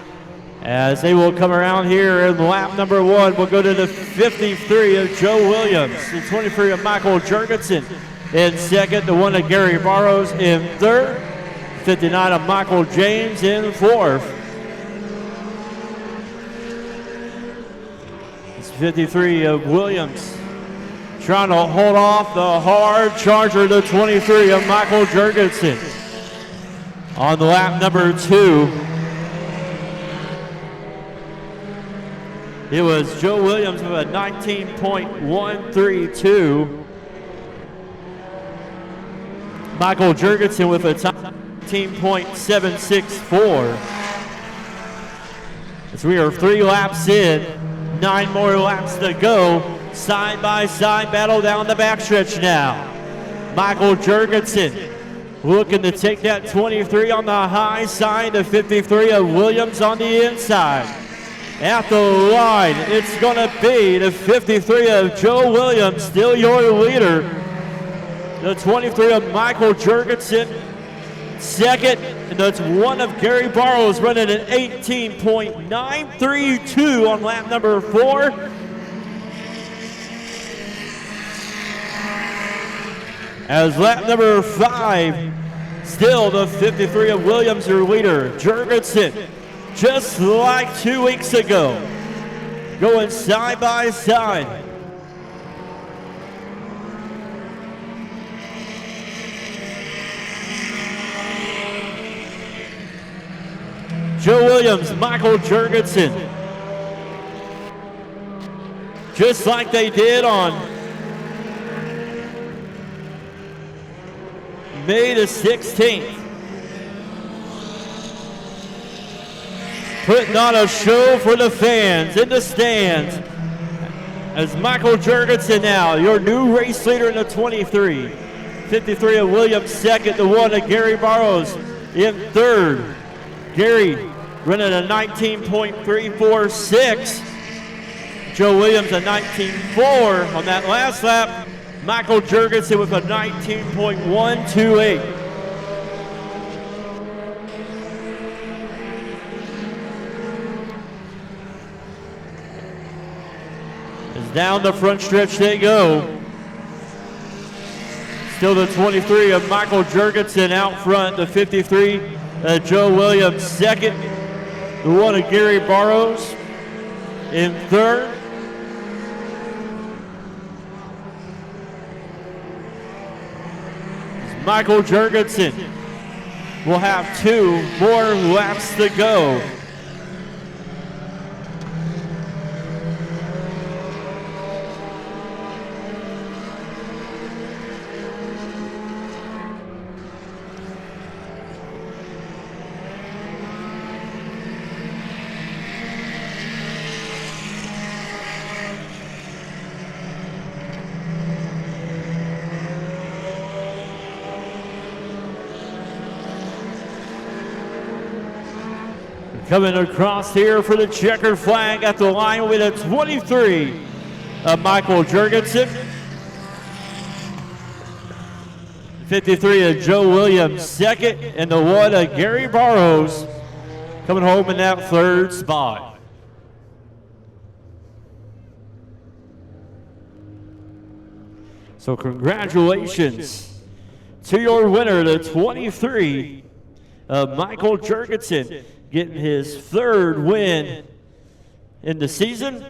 Speaker 1: As they will come around here in lap number 1, we'll go to the 53 of Joe Williams, the 23 of Michael Jurgensen in second, the 1 of Gary Barrows in third, 59 of Michael James in fourth. It's 53 of Williams trying to hold off the hard charger, the 23 of Michael Jurgensen. On the lap number 2, it was Joe Williams with a 19.132. Michael Jurgensen with a 19.764. As we are 3 laps in, 9 more laps to go. Side-by-side battle down the backstretch now. Michael Jurgensen looking to take that 23 on the high side, the 53 of Williams on the inside. At the line, it's going to be the 53 of Joe Williams, still your leader. The 23 of Michael Jurgensen, second, and that's one of Gary Barrows running at 18.932 on lap number 4. As lap number 5, still the 53 of Williams, your leader. Jurgensen, just like 2 weeks ago, going side by side. Joe Williams, Michael Jurgensen, just like they did on May the 16th. Putting on a show for the fans in the stands. As Michael Jurgensen now, your new race leader in the 23. 53 of Williams second, the 1 of Gary Barrows in third. Gary running a 19.346. Joe Williams a 19.4 on that last lap. Michael Jurgensen with a 19.128. As down the front stretch they go. Still the 23 of Michael Jurgensen out front, the 53 Joe Williams second, the 1 of Gary Barrows in third. Michael Jurgensen will have 2 more laps to go. Coming across here for the checkered flag at the line with a 23 of Michael Jurgensen. 53 of Joe Williams second, and the 1 of Gary Barrows coming home in that third spot. So congratulations to your winner, the 23 of Michael Jurgensen, getting his 3rd win in the season.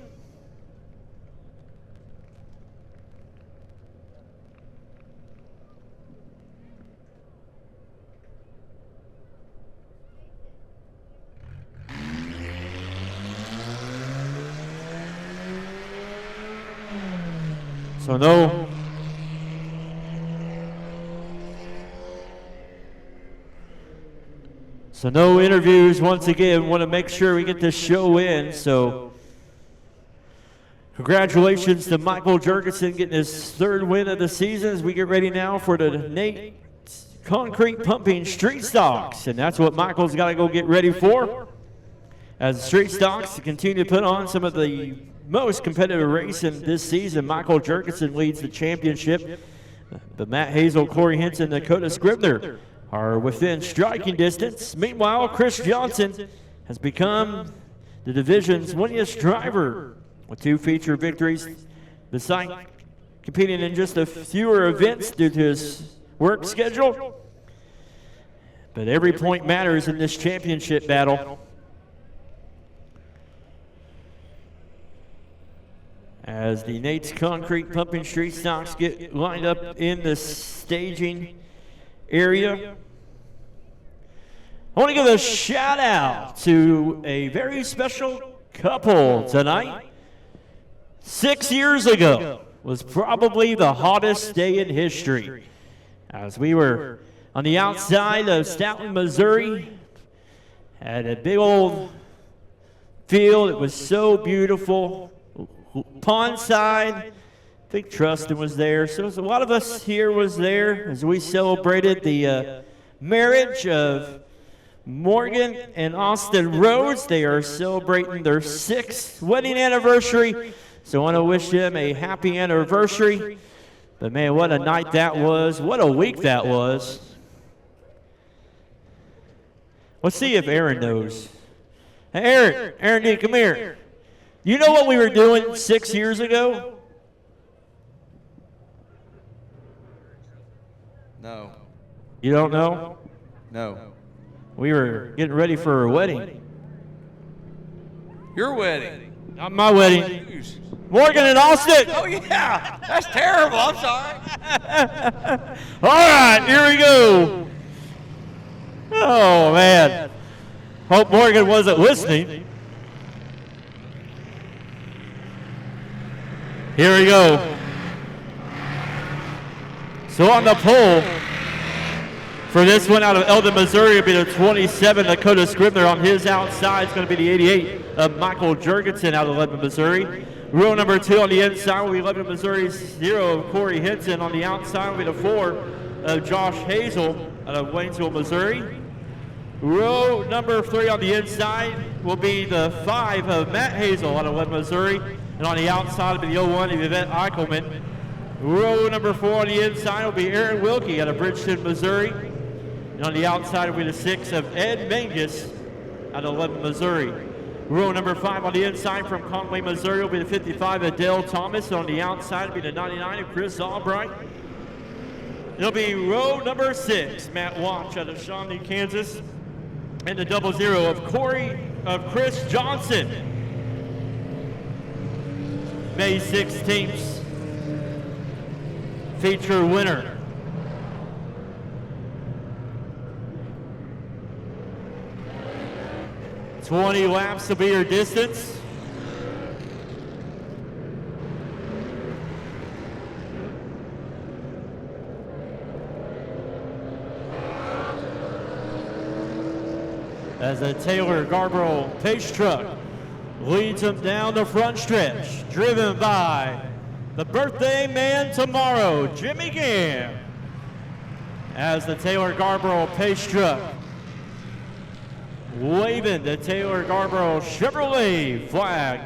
Speaker 1: So no interviews once again. Want to make sure we get this show in. So congratulations to Michael Jurgensen getting his 3rd win of the season as we get ready now for the Nate Concrete Pumping Street Stocks. And that's what Michael's got to go get ready for. As Street Stocks continue to put on some of the most competitive racing this season. Michael Jurgensen leads the championship. But Matt Hazel, Corey Henson, Dakota Scribner are within striking distance. Meanwhile, Chris Johnson has become the division's winningest driver with 2 feature victories, besides competing in just a fewer events due to his work schedule. But every point matters in this championship battle. As the Nate's Concrete Pumping Street Stocks get lined up in the staging area. I want to give a shout out to a very special couple tonight. 6 years ago was probably the hottest day in history, as we were on the outside of Stoutland, Missouri, at a big old field. It was so beautiful. Pond side, I think Trustin was there. So a lot of us here was there as we celebrated the marriage of Morgan and Austin Rhodes. They are celebrating their 6th wedding anniversary. So I want to wish them a happy anniversary. But man, what a night that was. What a week that was. Let's see if Aaron knows. Hey, Aaron D, come here. You know what we were doing 6 years ago?
Speaker 4: No.
Speaker 1: You don't know?
Speaker 4: No.
Speaker 1: We were getting ready for a wedding.
Speaker 4: Your wedding.
Speaker 1: Not my wedding.
Speaker 4: Whose?
Speaker 1: Morgan and Austin.
Speaker 4: Oh, yeah. That's terrible. I'm sorry.
Speaker 1: All right, here we go. Oh, man. Hope Morgan wasn't listening. Here we go. So on the pole for this one out of Eldon, Missouri, will be the 27, Dakota Scribner. On his outside, it's going to be the 88 of Michael Jurgensen out of Lebanon, Missouri. Row number 2 on the inside will be Lebanon, Missouri's 0 of Corey Hinton. On the outside will be the 4 of Josh Hazel out of Waynesville, Missouri. Row number 3 on the inside will be the 5 of Matt Hazel out of Lebanon, Missouri. And on the outside will be the 01 of Yvette Eichelman. Row number 4 on the inside will be Aaron Wilkie out of Bridgeton, Missouri. And on the outside will be the 6 of Ed Mangus out of Lebanon, Missouri. Row number 5 on the inside from Conway, Missouri will be the 55 of Dale Thomas. And on the outside will be the 99 of Chris Albright. It'll be row number 6, Matt Watch out of Shawnee, Kansas. And the 00 of Chris Johnson. May 16th feature winner. "20 laps will be your distance. As a Taylor Garborough pace truck leads them down the front stretch, driven by the birthday man tomorrow, Jimmy Gann. As the Taylor Garborough pace truck waving the Taylor Garborough Chevrolet flag.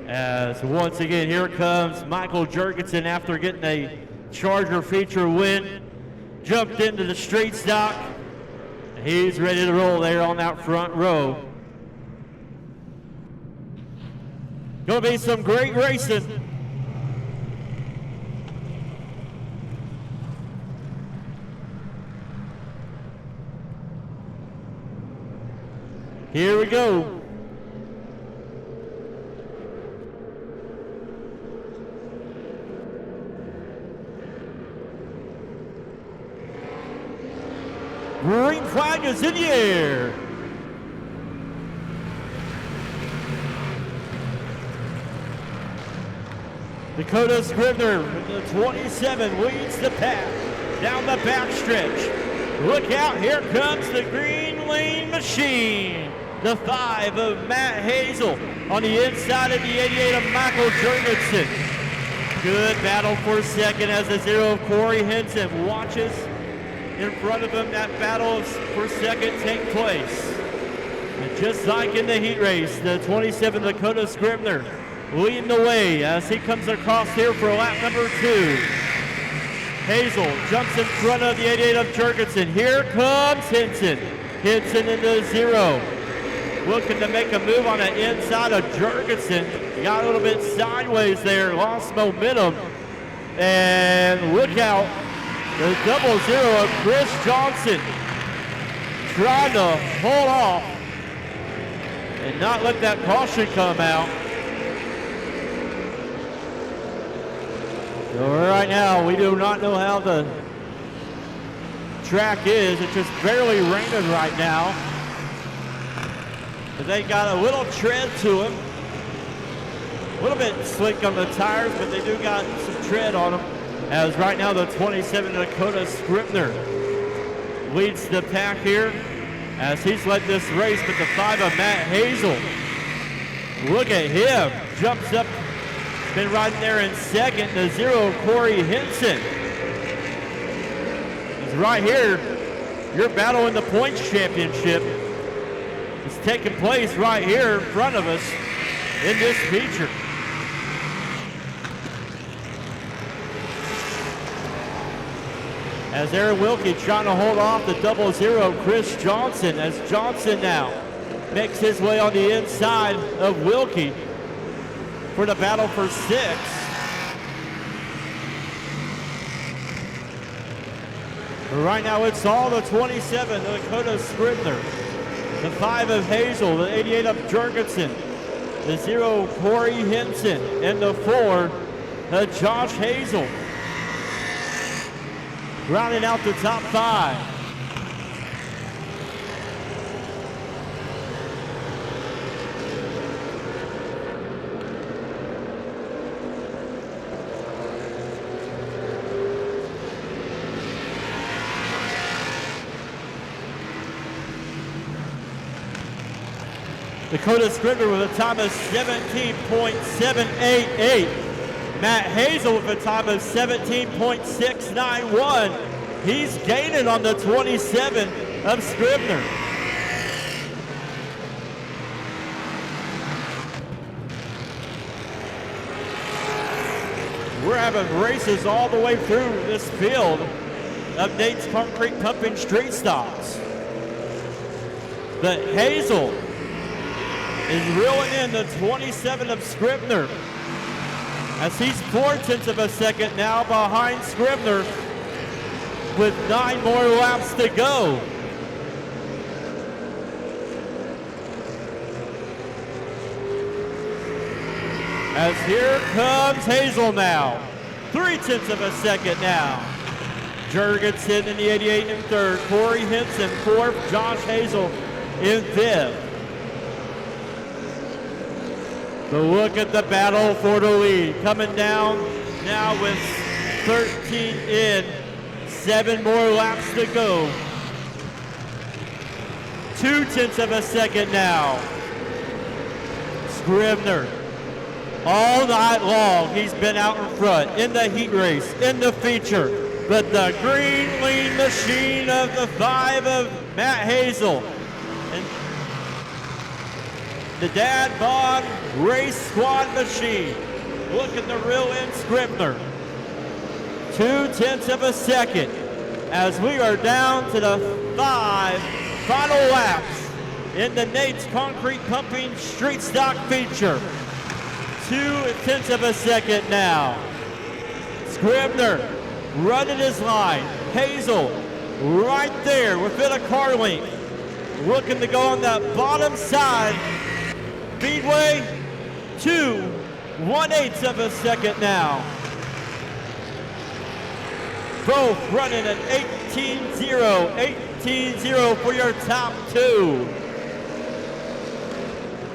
Speaker 1: As once again, here comes Michael Jurgensen after getting a Charger feature win. Jumped into the street stock. He's ready to roll there on that front row. Gonna be some great racing. Here we go. Green flag is in the air. Dakota Scribner with the 27 leads the pack down the backstretch. Look out, here comes the Greenlawn machine. The 5 of Matt Hazel on the inside of the 88 of Michael Jurgensen. Good battle for second as the 0 of Corey Hinton watches in front of him that battle for second take place. And just like in the heat race, the 27 Dakota Scribner leading the way as he comes across here for lap number 2. Hazel jumps in front of the 88 of Jurgensen. Here comes Hinton. Hinton into 0. Looking to make a move on the inside of Jurgensen. Got a little bit sideways there, lost momentum. And look out. The 00 of Chris Johnson trying to hold off and not let that caution come out. So right now, we do not know how the track is. It's just barely raining right now. But they got a little tread to them. A little bit slick on the tires, but they do got some tread on them. As right now the 27 Dakota Scribner leads the pack here as he's led this race, but the 5 of Matt Hazel. Look at him, jumps up, been riding there in second. The 0 Corey Henson. He's right here. Your battle in the points championship is taking place right here in front of us in this feature. As Aaron Wilkie trying to hold off the 00 Chris Johnson, as Johnson now makes his way on the inside of Wilkie for the battle for 6. But right now it's all the 27 of Dakota Scribner, the 5 of Hazel, the 88 of Jurgensen, the 0 Corey Henson, and the 4 Josh Hazel. Rounding out the top 5. Dakota Scribner with a time of 17.788. Matt Hazel with a time of 17.691. He's gaining on the 27 of Scribner. We're having races all the way through this field of Nate's concrete pumping street stocks. But Hazel is reeling in the 27 of Scribner as he's 4/10 of a second now behind Scribner with 9 more laps to go. As here comes Hazel now, 3/10 of a second now. Jurgensen in the 88 in 3rd, Corey Henson 4th, Josh Hazel in 5th. But look at the battle for the lead. Coming down now with 13 in, 7 more laps to go. 2/10 of a second now. Scribner, all night long, he's been out in front in the heat race, in the feature. But the green lean machine of the 5 of Matt Hazel and the Dad Bod Race Squad machine. Look at the real in Scribner. 2/10 of a second as we are down to the 5 final laps in the Nate's Concrete Pumping Street Stock feature. 2/10 of a second now. Scribner running his line. Hazel right there within a car length. Looking to go on the bottom side. Speedway, 2/1/8 of a second now. Both running at 18-0, 18-0 for your top 2.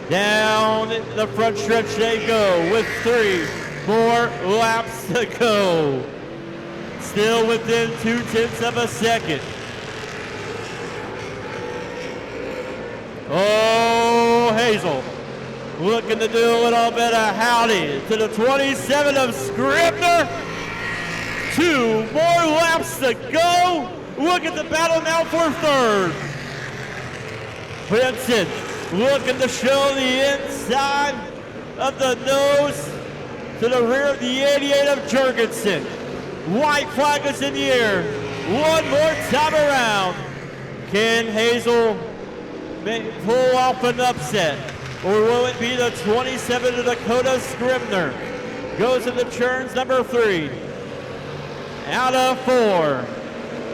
Speaker 1: Down the front stretch they go with 3 more laps to go. Still within 2/10 of a second. Oh, Hazel looking to do a little bit of howdy to the 27 of Scribner. 2 more laps to go. Look at the battle now for 3rd. Branson looking to show the inside of the nose to the rear of the 88 of Jurgensen. White flag is in the air. One more time around. Can Hazel pull off an upset? Or will it be the 27 of Dakota Scribner? Goes into turns number 3. Out of 4.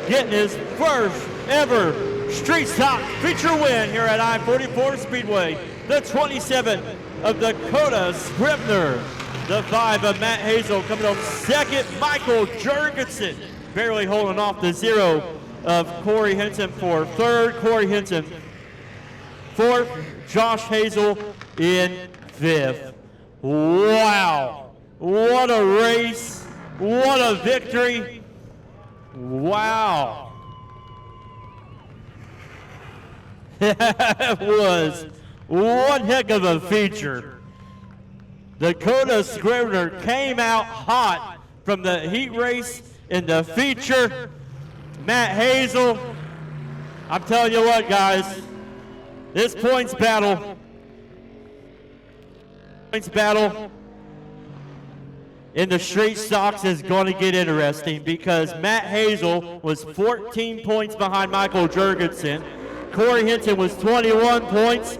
Speaker 1: Getting his first ever street stock feature win here at I-44 Speedway. The 27 of Dakota Scribner. The 5 of Matt Hazel coming on second. Michael Jurgensen barely holding off the 0 of Corey Hinton for third, Corey Hinton. Fourth, Josh Hazel in fifth. Wow. What a race. What a victory. Wow. That was one heck of a feature. Dakota Scrivener came out hot from the heat race in the feature. Matt Hazel, I'm telling you what, guys, this points battle in the straight stocks is going to get interesting because Matt Hazel was 14 points behind Michael Jurgensen. Corey Hinton was 21 points.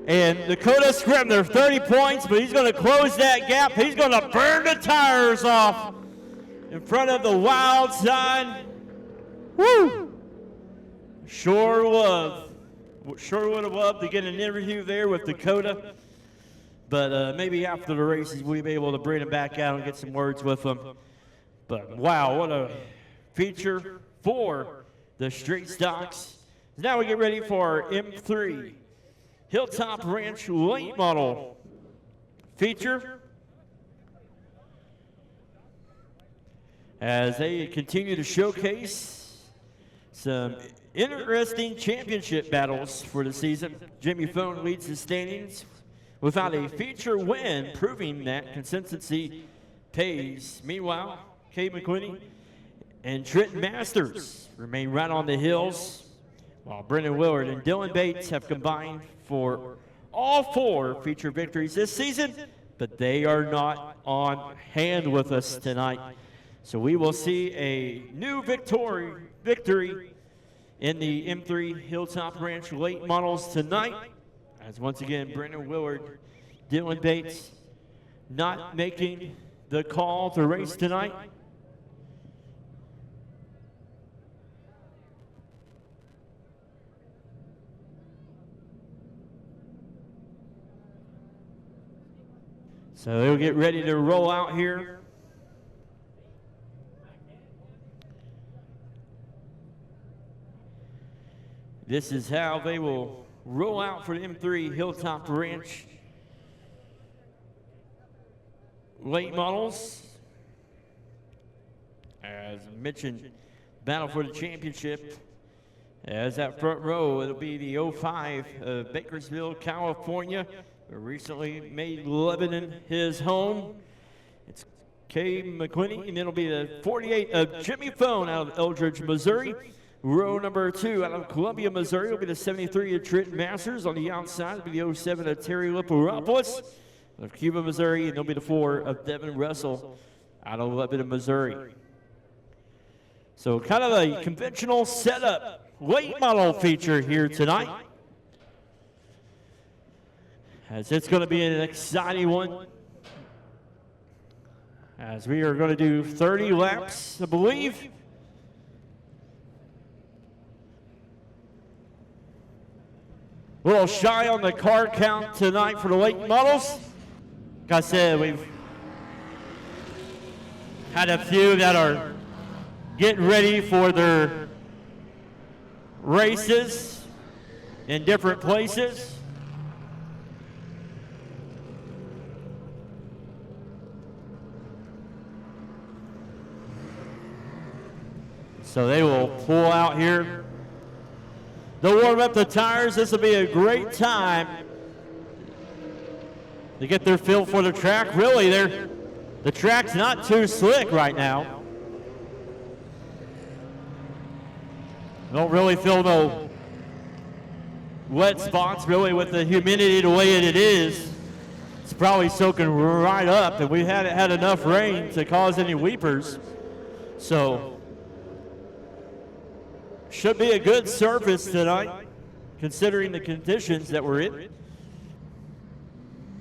Speaker 1: And Dakota Scrivener, 30 points, but he's going to close that gap. He's going to burn the tires off in front of the wild side. Woo! Sure would have loved to get an interview there with Dakota. But maybe after the races, we'll be able to bring him back out and get some words with him. But wow, what a feature for the straight stocks. Now we get ready for our M3 Hilltop Ranch late model feature as they continue to showcase some interesting championship battles for the season. Jimmy Phone leads the standings without a feature win, proving that consistency pays. Meanwhile, Kay McQuinney and Trenton Masters remain right on the hills, while Brendan Willard and Dylan Bates have combined for all 4 feature victories this season, but they are not on hand with us tonight. So we will see a new victory in the M3 Hilltop Ranch late models tonight, as once again, Brendan Willard, Dylan Bates not making the call to race tonight. So they'll get ready to roll out here. This is how they will roll out for the M3 Hilltop Ranch late models. As mentioned, battle for the championship. As that front row, it'll be the 05 of Bakersfield, California. Recently made Lebanon his home. It's Kay McQuinney, and it'll be the 48 of Jimmy Phone out of Eldridge, Missouri. Row number 2 out of Columbia, Missouri will be the 73 of Trenton Masters. On the outside will be the 07 of Terry Liparopoulos of Cuba, Missouri, and it'll be the 4 of Devin Russell out of Lebanon, Missouri. So kind of a conventional setup late model feature here tonight, as it's going to be an exciting one, as we are going to do 30 laps, I believe. A little shy on the car count tonight for the late models. Like I said, we've had a few that are getting ready for their races in different places. So they will pull out here. They'll warm up the tires. This will be a great time to get their feel for the track. Really, the track's not too slick right now. Don't really feel no wet spots, really, with the humidity the way it is. It's probably soaking right up, and we haven't had enough rain to cause any weepers. So should be a good surface tonight, considering the conditions that we're in.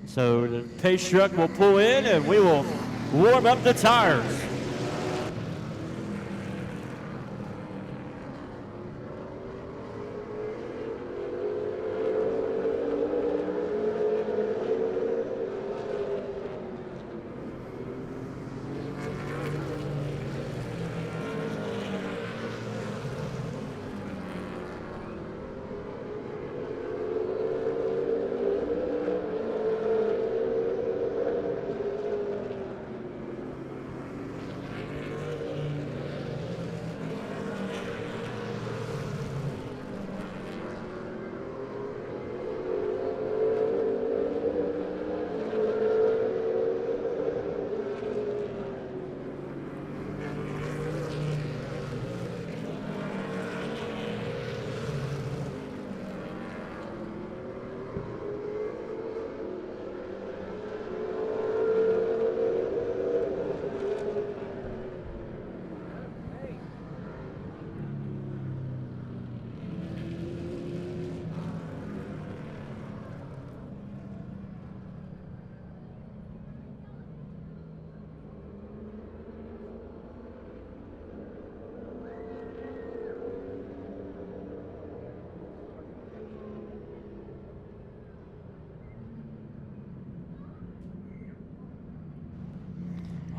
Speaker 1: So the pace truck will pull in, and we will warm up the tires.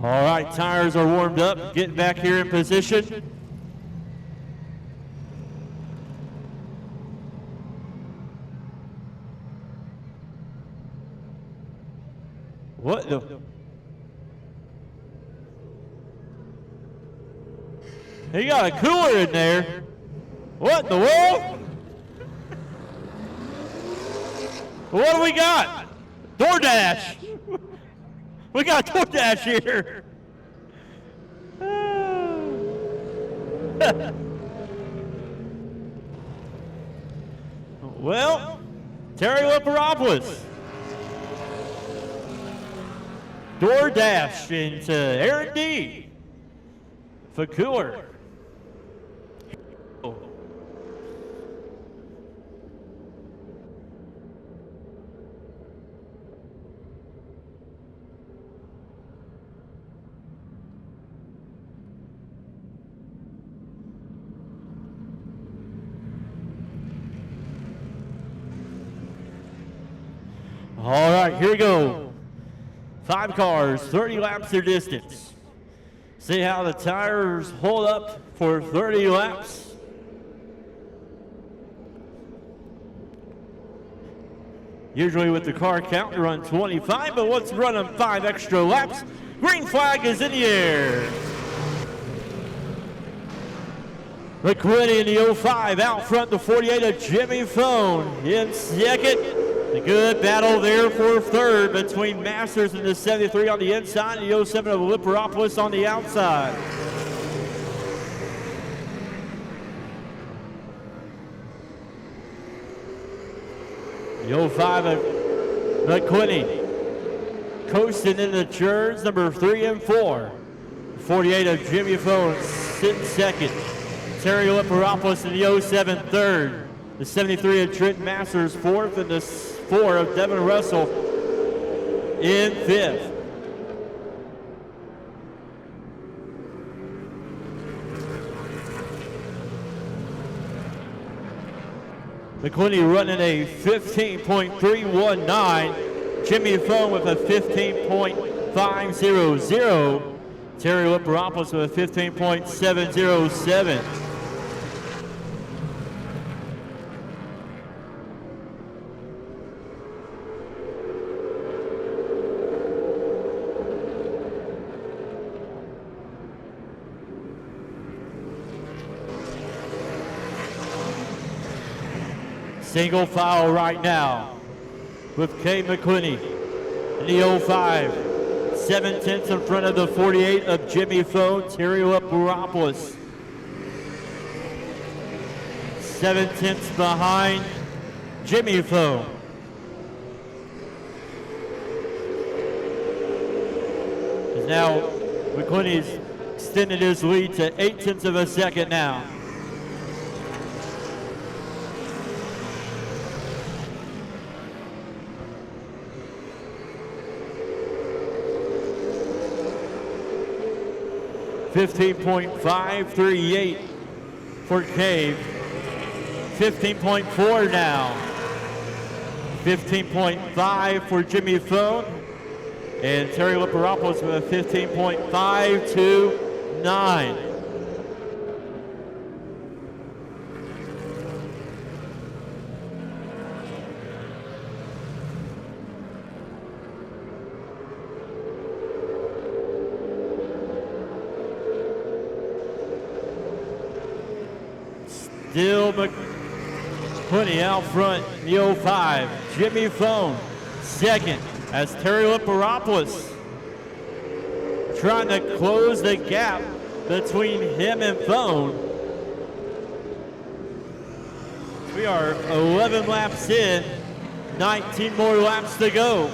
Speaker 1: All right, tires are warmed up. Get back here in position. What the? He got a cooler in there. What in the world? What do we got? DoorDash. We got DoorDash here. Well, Tyrel DoorDash into Aaron D. for cooler. All right, here we go. 5 cars, 30 laps their distance. See how the tires hold up for 30 laps. Usually with the car count, you run 25, but let's run them 5 extra laps. Green flag is in the air. McQuitty in the 05, out front the 48 of Jimmy Phone in second. A good battle there for third between Masters and the 73 on the inside and the 07 of Liparopoulos on the outside. The 05 of McQuitty coasting in the turns, number 3 and 4. 48 of Jimmy Phone sitting second. Terry Liparopoulos in the 07 third. The 73 of Trent Masters fourth, and the 4 of Devin Russell in fifth. McQuitty running a 15.319. Jimmy Phone with a 15.500. Terry Liparopoulos with a 15.707. Single file right now with Kay McQuitty in the 05. 7/10 in front of the 48 of Jimmy Phone, Terry Liparopoulos. 7/10 behind Jimmy Phone. Now McQuitty's extended his lead to 0.8 of a second now. .538 for Cave. 15.4 now. 15.5 for Jimmy Phone. And Terry Liparopoulos with a 15.529. Still McQuitty out front, the 05. Jimmy Phone second as Terry Liparopoulos trying to close the gap between him and Phone. We are 11 laps in, 19 more laps to go.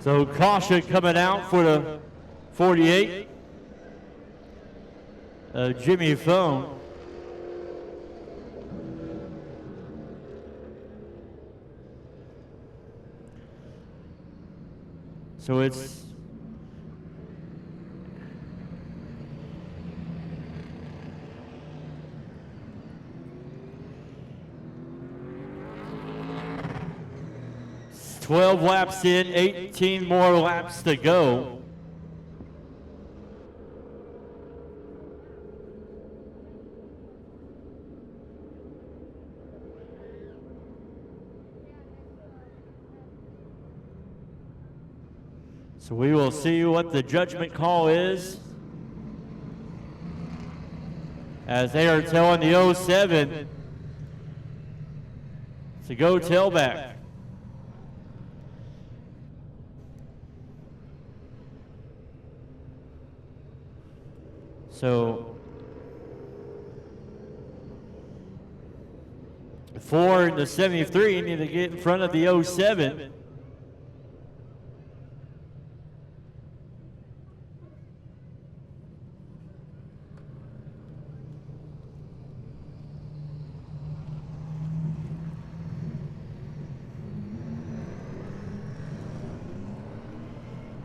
Speaker 1: So caution coming out for the 48. Jimmy Phone. So it's it's 12 laps in, 18 more laps to go. So we will see what the judgment call is, as they are telling the 07 to go tailback. So for the 73 need to get in front of the 07.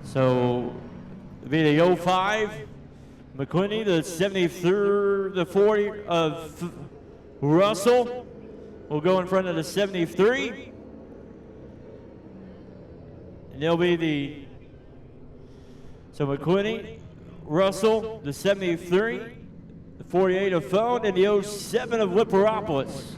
Speaker 1: So it'll be the 05, McQuinney, the 73, the 40 of Russell will go in front of the 73. And they'll be so McQuinney, Russell, the 73, the 48 of Phone, and the 07 of Whipperopolis.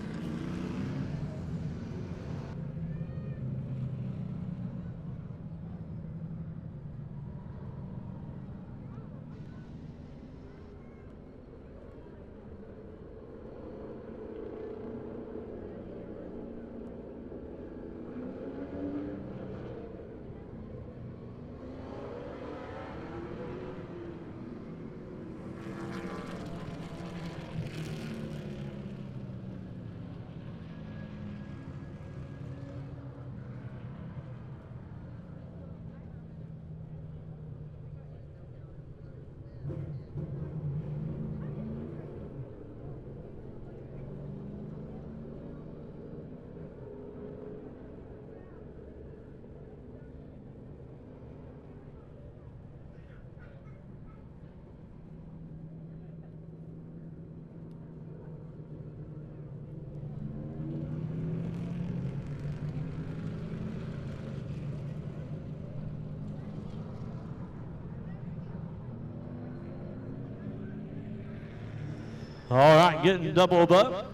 Speaker 1: All right, getting doubled up.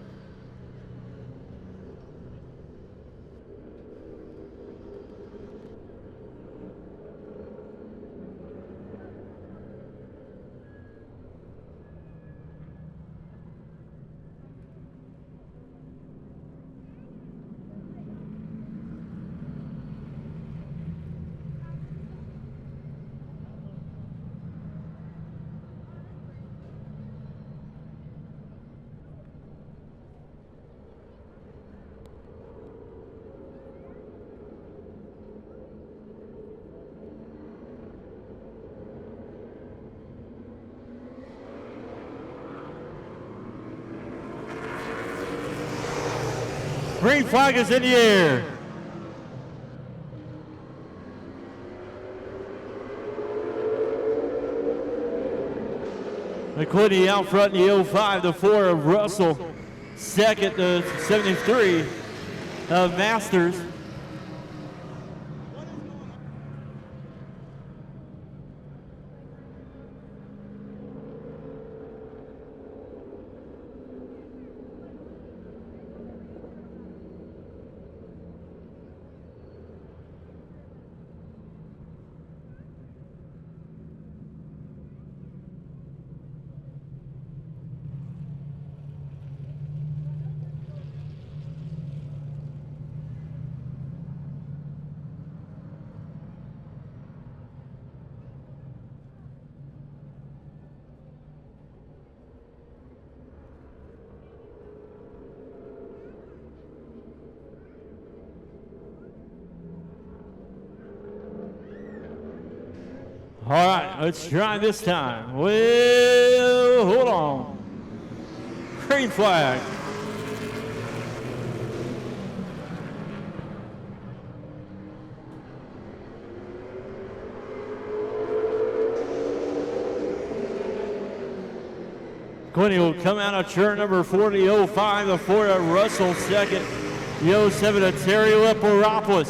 Speaker 1: Green flag is in the air. McQuinney out front in the 05, the 4 of Russell. Second, the 73 of Masters. All right, let's try this time. Well, hold on. Green flag. Quinny will come out of turn number 40.05, the 4 at Russell second. The 07 at Tyrel Lebanon.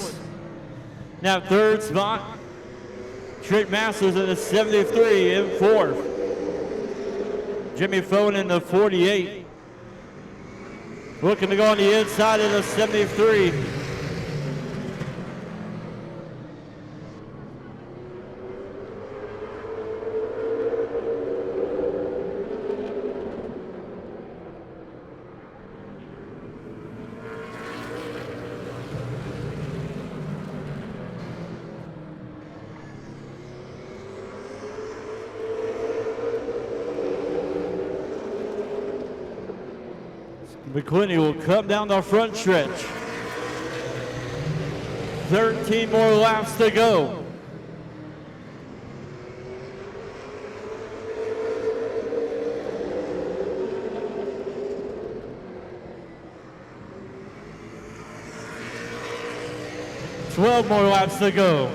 Speaker 1: Now third spot, Trent Masters in the 73 in fourth. Jimmy Foden in the 48. Looking to go on the inside of the 73. McQuinney will come down the front stretch. 13 more laps to go. Twelve more laps to go.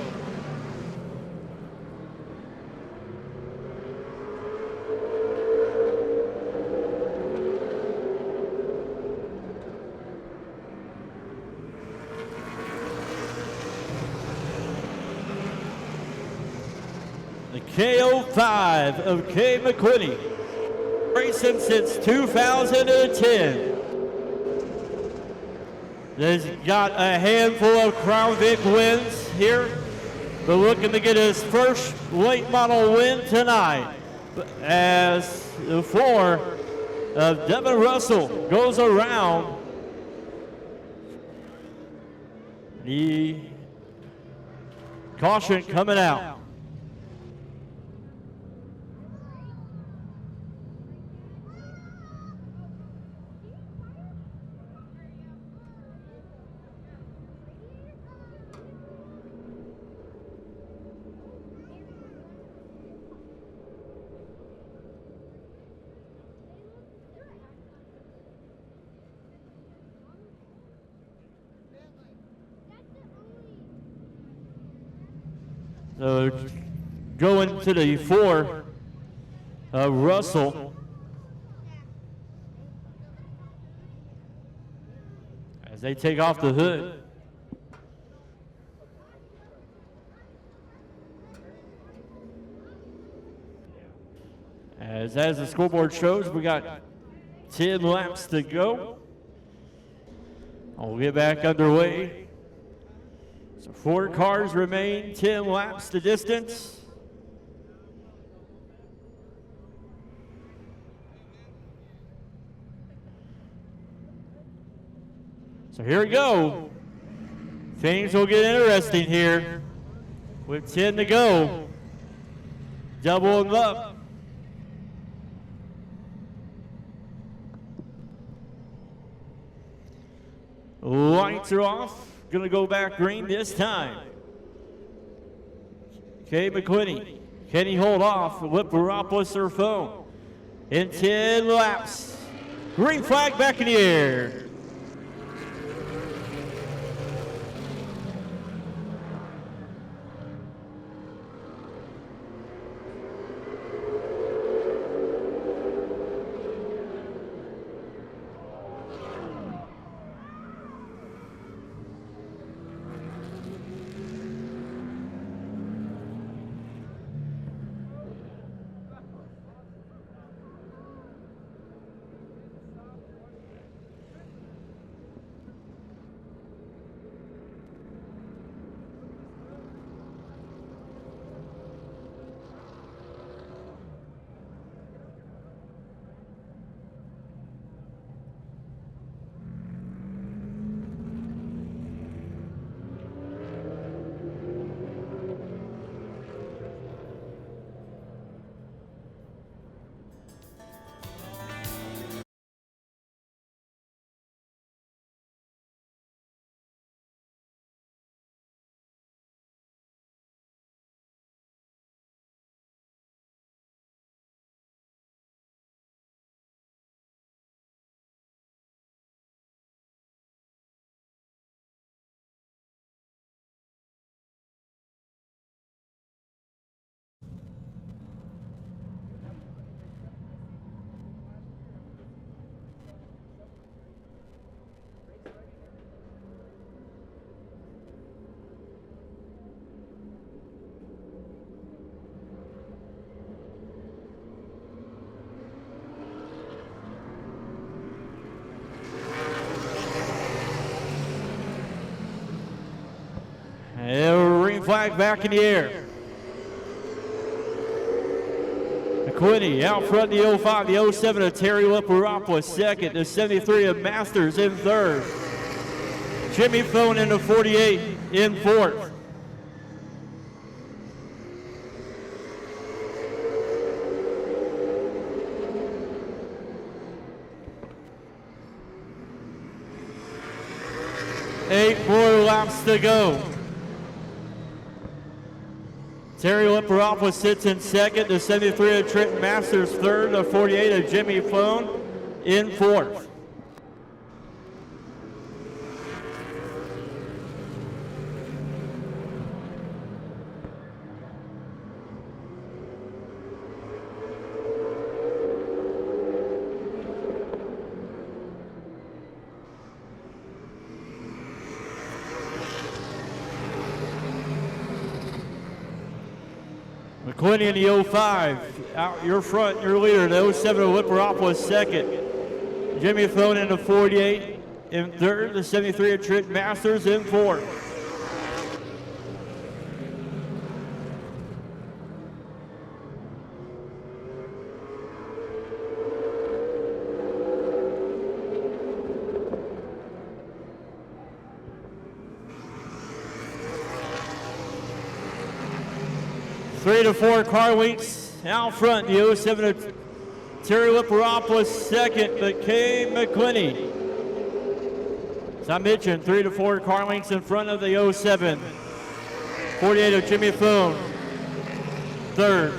Speaker 1: K05 of K. McQuinney, racing since 2010. He's got a handful of Crown Vic wins here, but looking to get his first late model win tonight as the 4 of Devin Russell goes around. The caution coming out. So going to the 4, Russell. As they take off the hood. As the scoreboard shows, we got 10 laps to go. We'll get back underway. So 4 cars remain, 10 laps to distance. So here we go. Things will get interesting here with 10 to go. Double them up. Lights are off. Going to go back green this time. K. McQuinney. Can he hold off? Liparopoulos or phone? In 10 laps. Green flag back in the air. flag back in the air. McQuinney out front in the 05, the 07 of Tyrel was second, the 73 of Masters in third. Jimmy Phone in the 48 in fourth. Eight more laps to go. Terry Liparopoulos sits in second, the 73 of Trenton Masters third, the 48 of Jimmy Phone in fourth. McQuinney in the 05, out your front, your leader, the 07 of Liparopoulos second. Jimmy Phone in the 48 in third, the 73 of Trenton Masters in fourth. Three to four car links out front. The 07 of Terry Liparopoulos second, but Kay McQuinney. As I mentioned, 3 to 4 car links in front of the 07. 48 of Jimmy Phone, third.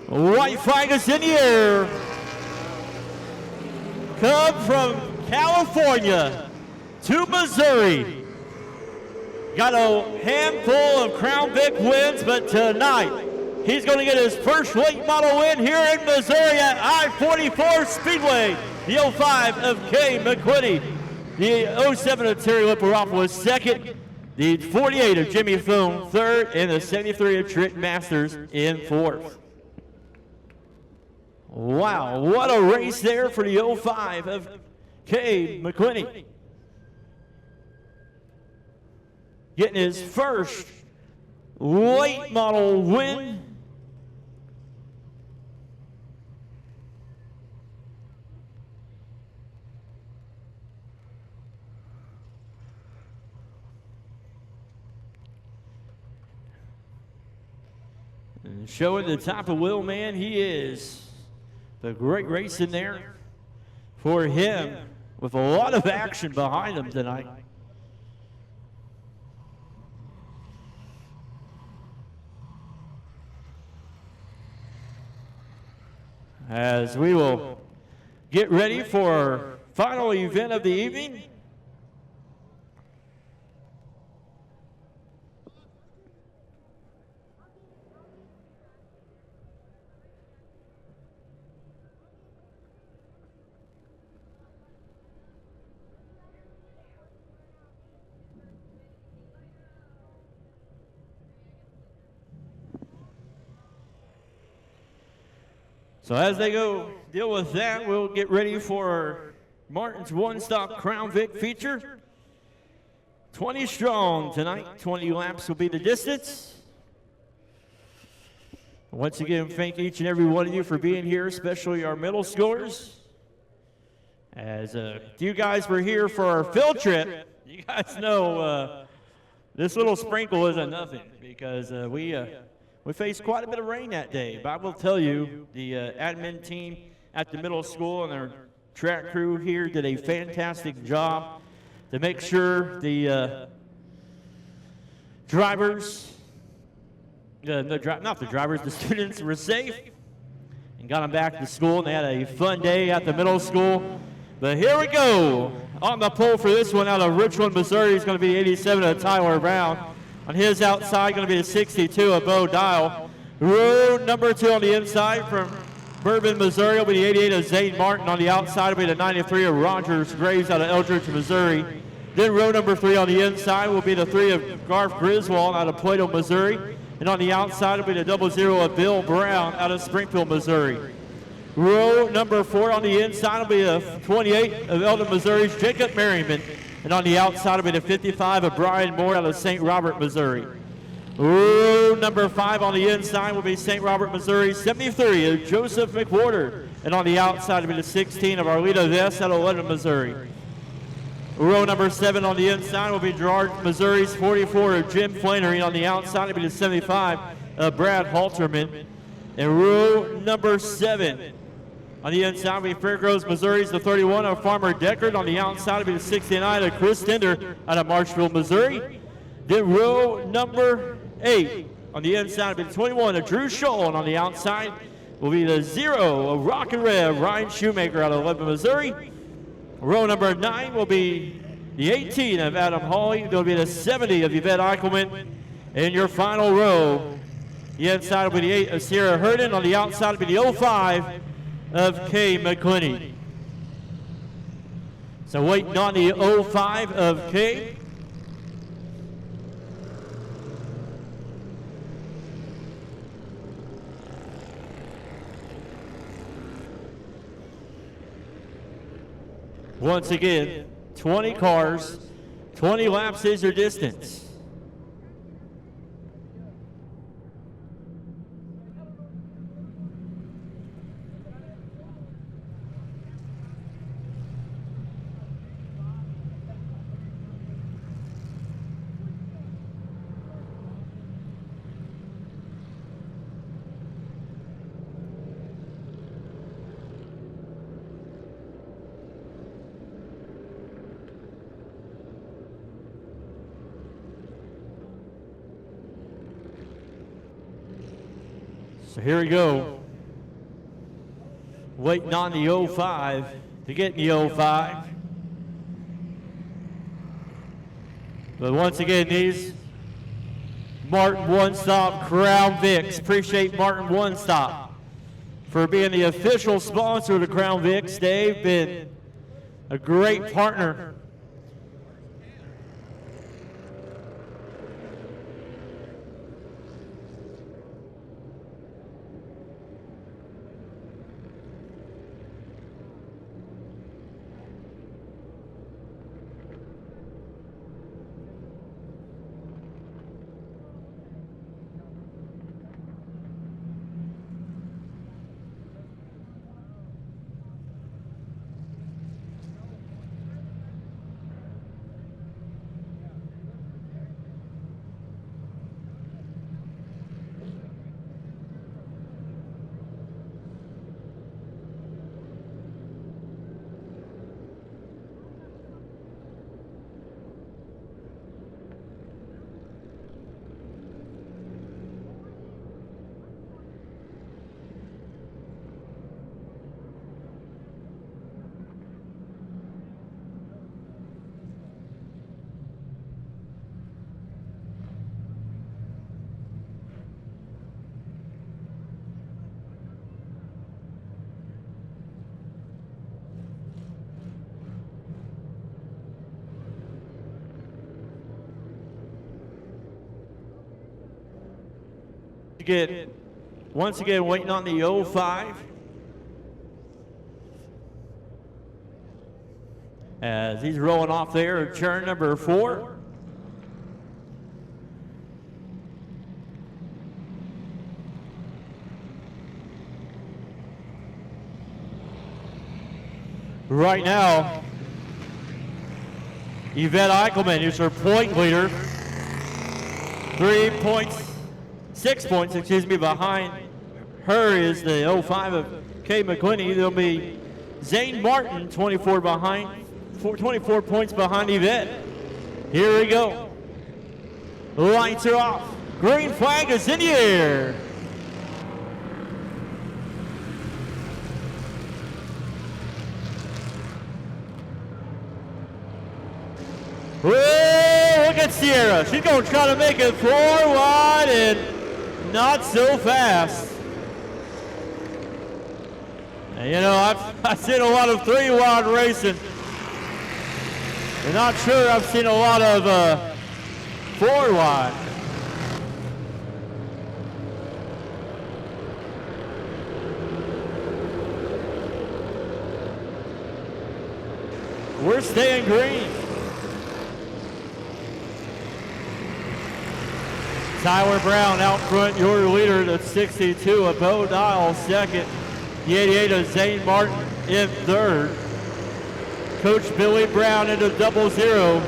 Speaker 1: White flag is in the air. Come from California to Missouri. Got a handful of Crown Vic wins, but tonight he's going to get his first late model win here in Missouri at I-44 Speedway. The 05 of Kay McQuinney. The 07 of Terry Liparopoulos second. The 48 of Jimmy Phone third. And the 73 of Trenton Masters in fourth. Wow, what a race there for the 05 of Kay McQuinney. Getting his first late model win. And showing the type of wheel man he is. A great race in there for him with a lot of action behind him tonight. As we will get ready for our final event of the evening. So as they go deal with that, we'll get ready for Martin's one-stop Crown Vic feature. 20 strong tonight, 20 laps will be the distance. Once again, thank each and every one of you for being here, especially our middle schoolers. As you guys were here for our field trip, you guys know this little sprinkle isn't nothing because we faced quite a bit of rain that day, but I will tell you, the admin team at the middle school and their track crew here did a fantastic job to make sure the drivers, not the drivers, the students were safe and got them back to school, and they had a fun day at the middle school. But here we go. On the pole for this one out of Richland, Missouri is going to be 87 of Tyler Brown. On his outside, going to be the 62 of Gile. Road number 2 on the inside from Bourbon, Missouri will be the 88 of Zane Martin. On the outside will be the 93 of Rogers Graves out of Eldridge, Missouri. Then row number 3 on the inside will be the 3 of Garth Griswold out of Plato, Missouri. And on the outside will be the 00 of Bill Brown out of Springfield, Missouri. Row number 4 on the inside will be the 28 of Eldon, Missouri's Jacob Merriman. And on the outside will be the 55 of Brian Moore out of St. Robert, Missouri. Row number 5 on the inside will be St. Robert, Missouri's 73 of Joseph McWhorter. And on the outside will be the 16 of Arlita Vest out of Lebanon, Missouri. Row number 7 on the inside will be Gerard, Missouri's 44 of Jim Flannery. On the outside will be the 75 of Brad Halterman. And row number 7 on the inside will be Fairgroves, Missouri's the 31 of Farmer Deckard. On the outside will be the 69 of Chris Stender out of Marshville, Missouri. Then row number 8 on the inside will be the 21 of Drew Scholl. And on the outside will be the 0 of Rock and Rev, Ryan Shoemaker out of Lebanon, Missouri. Row number 9 will be the 18 of Adam Hawley. There will be the 70 of Yvette Eichelman. In your final row, the inside will be the 8 of Sierra Herden. On the outside will be the 05 of Kay McClinney. So waiting on the 05 of Kay. Once again, 20 cars, 20 laps is your distance. So here we go. Waiting on the 05 to get in the 05. But once again, these Martin One Stop Crown Vics. Appreciate Martin One Stop for being the official sponsor of the Crown Vics. They've been a great partner. Once again, waiting on the 05. As he's rolling off there at turn number 4. Right now, Yvette Eichelman is her point leader. 6 points, behind her is the 05 of Kay McClinney. There'll be Zane Martin, 24 points behind Yvette. Here we go. Lights are off. Green flag is in the air. Whoa, look at Sierra. She's going to try to make it 4 wide and not so fast. And, you know, I've seen a lot of 3-wide racing. I'm not sure I've seen a lot of 4-wide. We're staying green. Tyler Brown out front, your leader, the 62 of Bo Dial, second. The 88 of Zane Martin in third. Coach Billy Brown into 00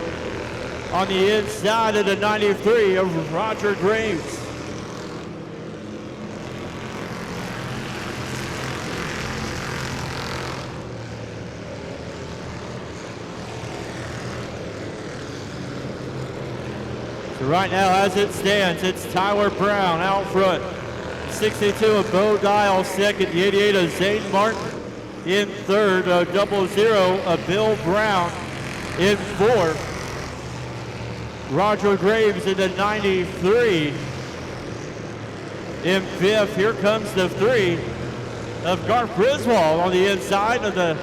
Speaker 1: on the inside of the 93 of Roger Graves. So right now, as it stands, it's Tyler Brown out front. 62 of Bo Dial second, the 88 of Zane Martin in third, 00 of Bill Brown in fourth. Roger Graves in the 93 in fifth. Here comes the 3 of Garth Griswold on the inside of the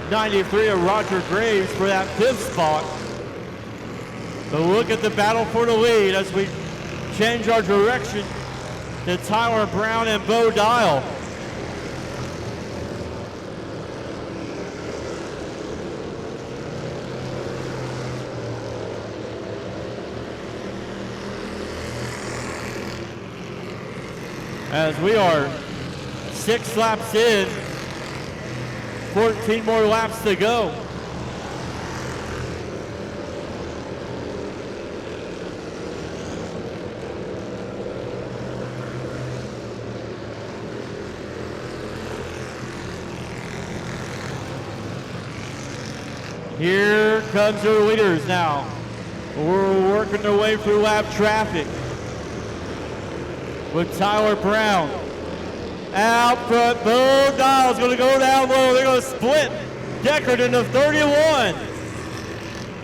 Speaker 1: 93 of Roger Graves for that fifth spot. But look at the battle for the lead as we change our direction to Tyler Brown and Bo Dial. As we are 6 laps in, 14 more laps to go. Here comes your leaders now. We're working their way through lap traffic with Tyler Brown. Out front, Bo Dial's gonna go down low. They're gonna split Deckard into 31.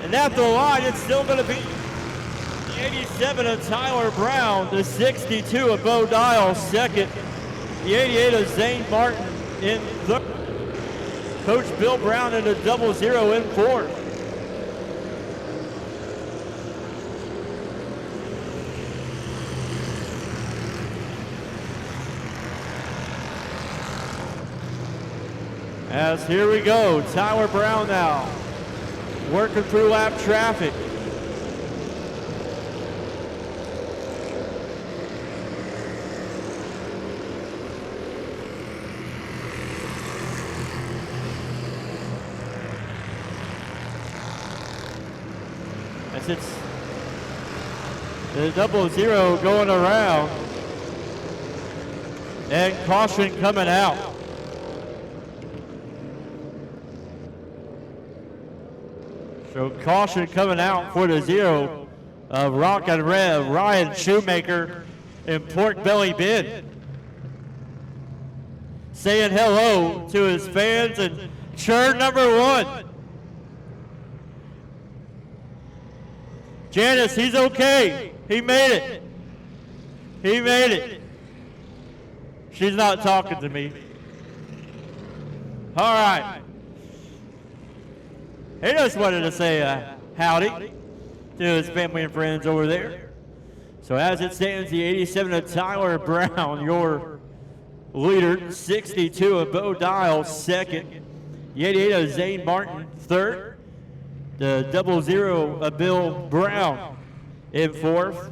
Speaker 1: And at the line, it's still gonna be the 87 of Tyler Brown, the 62 of Bo Dial second, the 88 of Zane Martin in third. Coach Bill Brown into 00 in fourth. As here we go, Tyler Brown now working through lap traffic. As it's the 00 going around and caution coming out. So caution coming out for the 0 of Rock and Rev, Ryan Shoemaker in Pork Belly Bend. Saying hello to his fans and turn number 1. Janice, he's okay. He made it. He made it. She's not talking to me. All right. He just wanted to say howdy to his family and friends over there. So as it stands, the 87 of Tyler Brown, your leader, 62 of Bo Dial, second, the 88 of Zane Martin, third, the 00 of Bill Brown in fourth.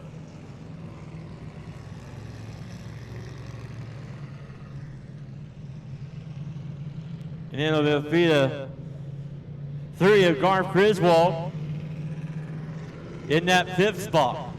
Speaker 1: And then it'll be the 3 of Garth Griswold in that fifth spot.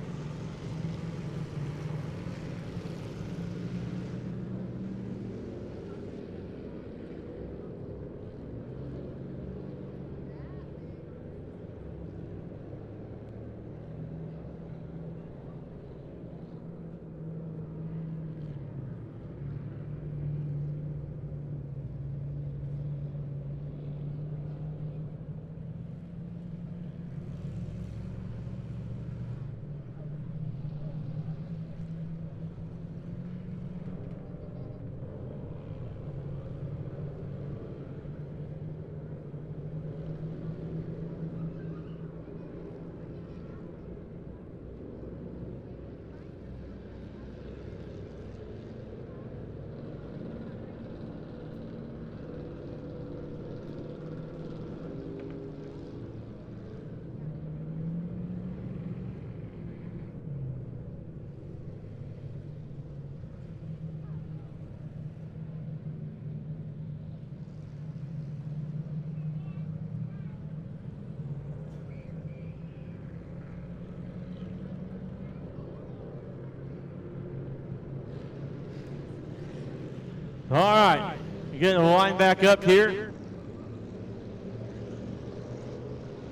Speaker 1: All right, you're getting the line back up here.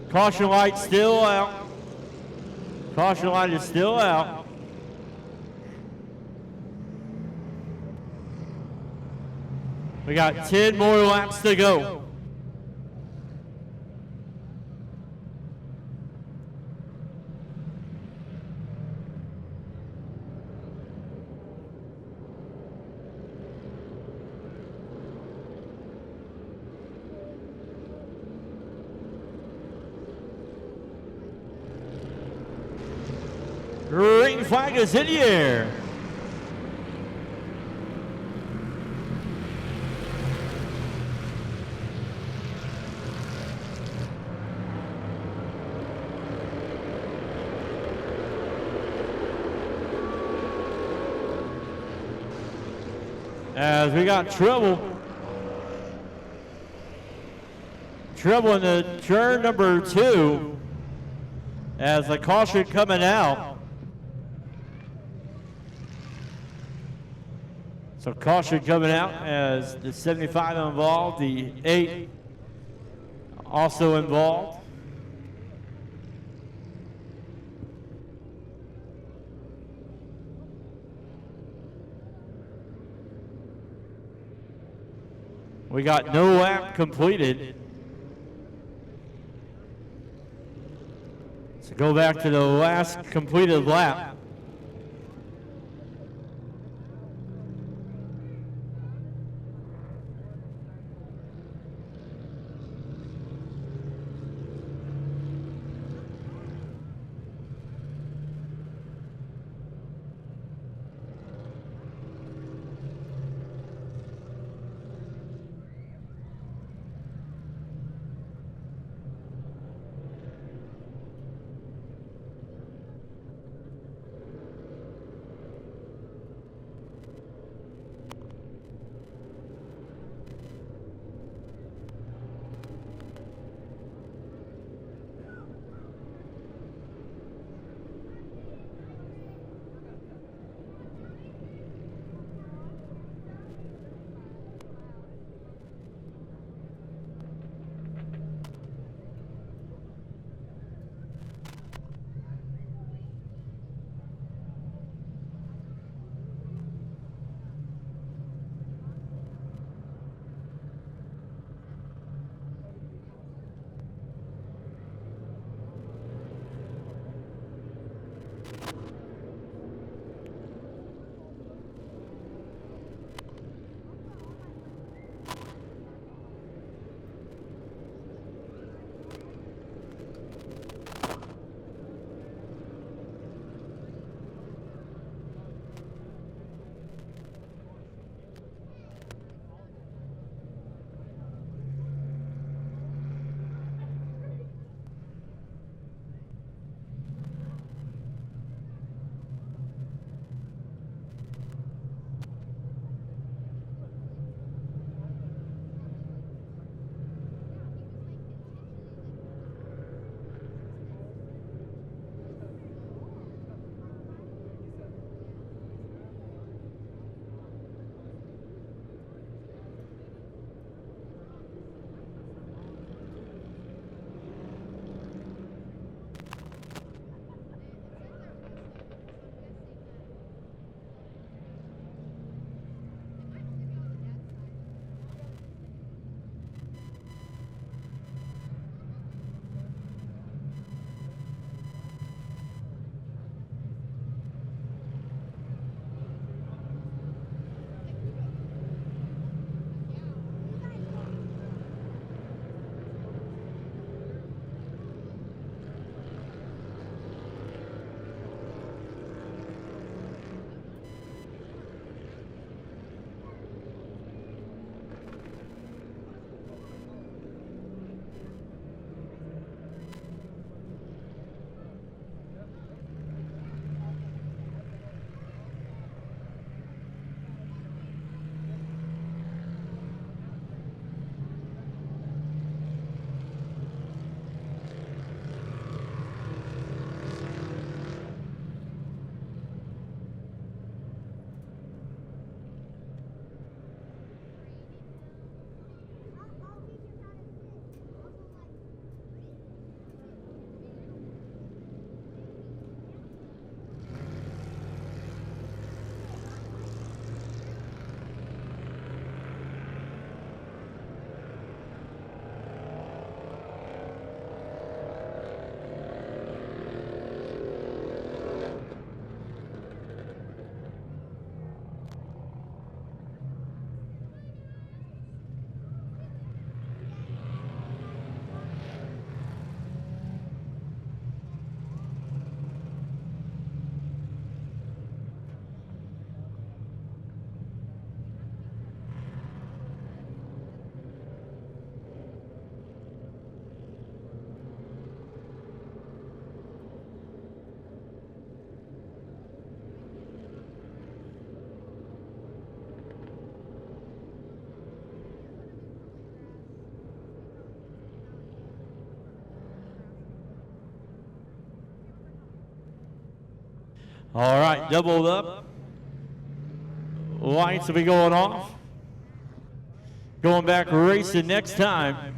Speaker 1: Caution light still out. Caution light is still out. We got 10 more laps to go. Green flag is in the air. As we got trouble in the turn number 2 as the caution coming out. So caution coming out as the 75 involved, the 8 also involved. We got no lap completed. So go back to the last completed lap. All right, doubled up. Lights will be going off. Going back racing next time.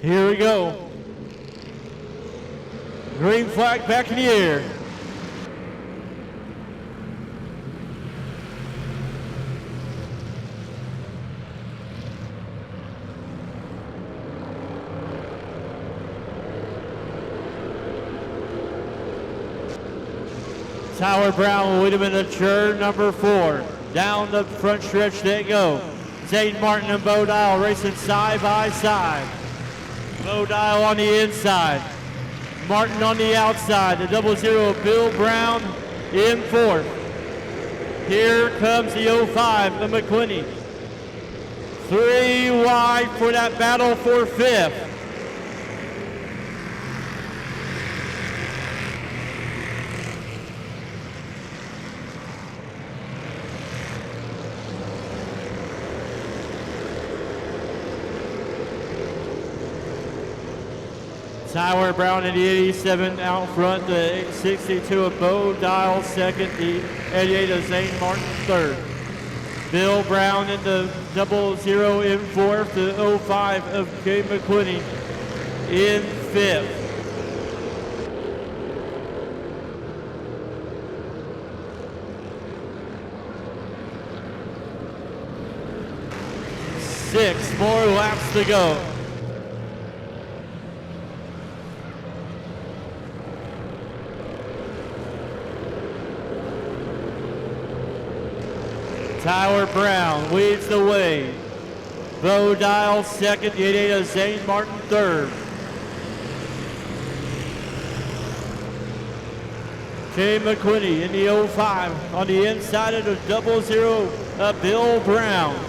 Speaker 1: Here we go. Green flag back in the air. Tyler Brown will lead him into turn number 4. Down the front stretch they go. Zane Martin and Bo Dial racing side by side. Bo Dial on the inside. Martin on the outside. The 00 Bill Brown in 4th. Here comes the 05 of McQuinney. 3 wide for that battle for 5th. Tyler Brown in the 87 out front, the 62 of Bo Dial second, the 88 of Zane Martin third. Bill Brown in the 00 in 4th, the 05 of K. McQuinney in 5th. Six more laps to go. Tyler Brown leads the way. Bo Dial second, the 88 of Zane Martin third. K. McQuinney in the 05 on the inside of the 00 of Bill Brown.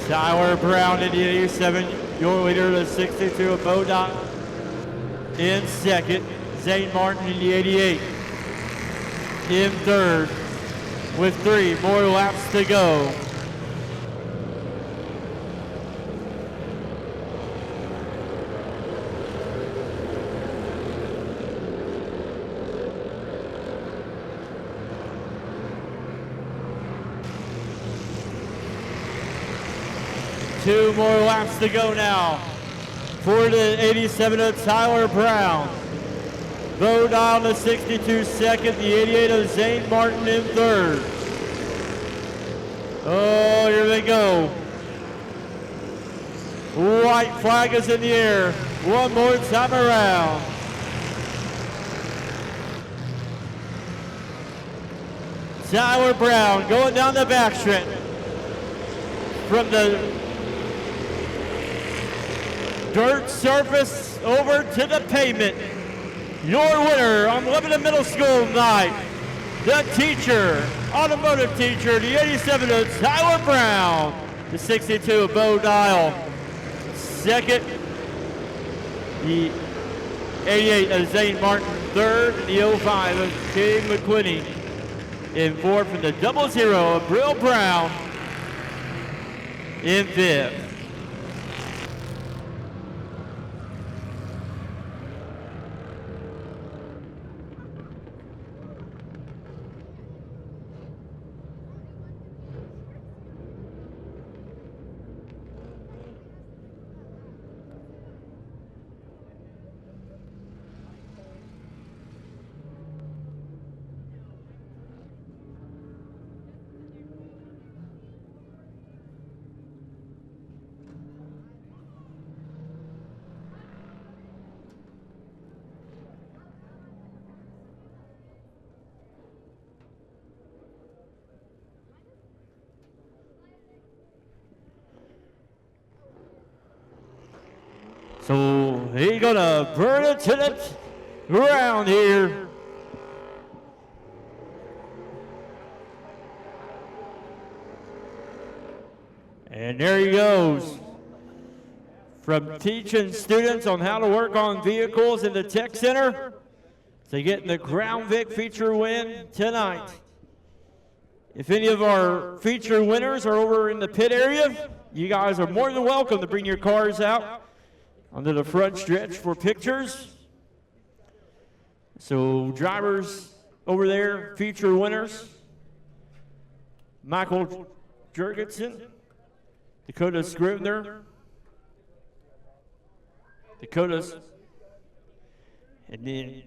Speaker 1: Tyler Brown in the 87, your leader, the 62 of Bo Dial in second. Zane Martin in the 88 in third with 3 more laps to go. Two more laps to go now for the 87 of Tyler Brown. Bo Dial the 62 second, the 88 of Zane Martin in third. Oh, here they go. White flag is in the air. One more time around. Tyler Brown going down the backstretch from the dirt surface over to the pavement. Your winner on Lebanon Middle School night, the teacher, automotive teacher, the 87 of Tyler Brown, the 62 of Bo Dial. Second, the 88 of Zane Martin. Third, the 05 of K. McQuinney. In 4th, from the 00 of Bill Brown. In 5th. So he's gonna burn it to the ground here. And there he goes. From teaching students on how to work on vehicles in the Tech Center to getting the Crown Vic feature win tonight. If any of our feature winners are over in the pit area, you guys are more than welcome to bring your cars out onto the front stretch for pictures. So drivers over there, feature winners, Michael Jurgensen, Dakota Scrivener, Dakota's, and then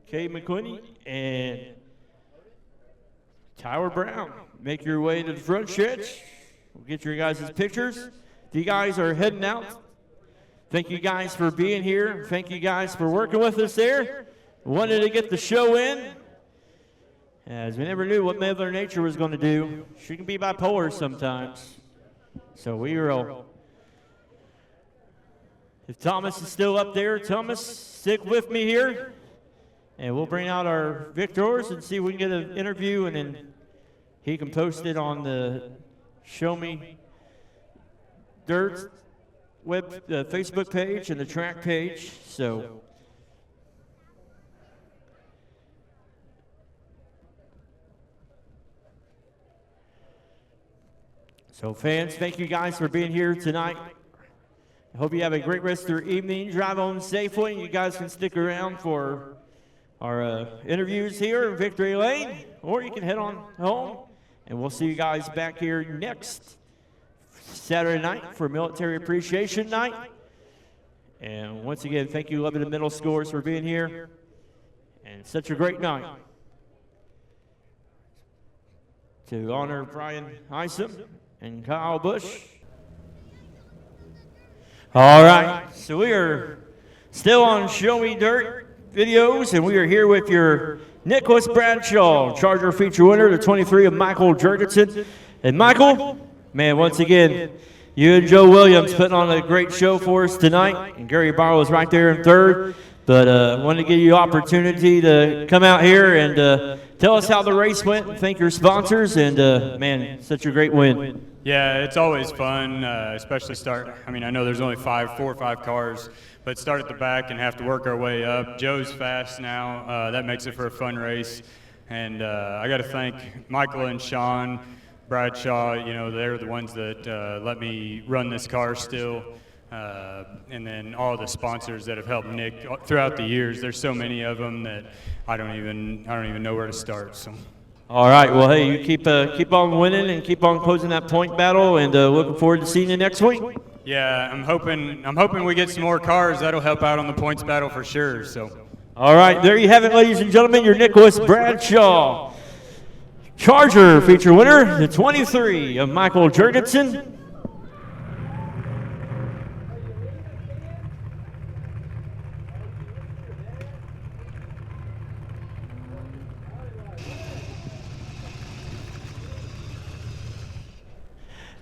Speaker 1: Kay McQuinney and Tyler Brown. Make your way to the front stretch. We'll get your guys' pictures. If you guys are heading out, thank you guys for being here. Thank you guys for working with us there. Wanted to get the show in, as we never knew what Mother Nature was going to do. She can be bipolar sometimes. So we will. If Thomas is still up there, Thomas, stick with me here. And we'll bring out our victors and see if we can get an interview, and then he can post it on the Show Me Dirt Facebook page and the track page. So fans, thank you guys for being here tonight. I hope you have a great rest of your evening. Drive home safely. You guys can stick around for our interviews here in Victory Lane, or you can head on home, and we'll see you guys back here next Saturday night for Military Appreciation Night. And once again, thank you, Lebanon Middle Schoolers, for being here, and such a great night. To honor Brian Isom and Kyle Bush. All right, so we are still on Show Me Dirt videos, and we are here with your Nicholas Bradshaw, Charger feature winner, the 23 of Michael Jurgensen. And Michael, man, once again, you and Joe Williams putting on a great show for us tonight, and Gary Barlow is right there in third. But wanted to give you opportunity to come out here and tell us how the race went, and thank your sponsors, and man, such a great win.
Speaker 5: Yeah, it's always fun, especially start. I mean, I know there's only 4 or 5 cars, but start at the back and have to work our way up. Joe's fast now. That makes it for a fun race. And I got to thank Michael and Sean Bradshaw. You know, they're the ones that let me run this car still. And then all the sponsors that have helped Nick throughout the years. There's so many of them that I don't even know where to start. So.
Speaker 1: All right. Well, hey, you keep on winning and keep on closing that point battle, and looking forward to seeing you next week.
Speaker 5: Yeah, I'm hoping we get some more cars. That'll help out on the points battle for sure. So.
Speaker 1: All right, there you have it, ladies and gentlemen. Your Nicholas Bradshaw Charger feature winner, the 23 of Michael Jurgensen.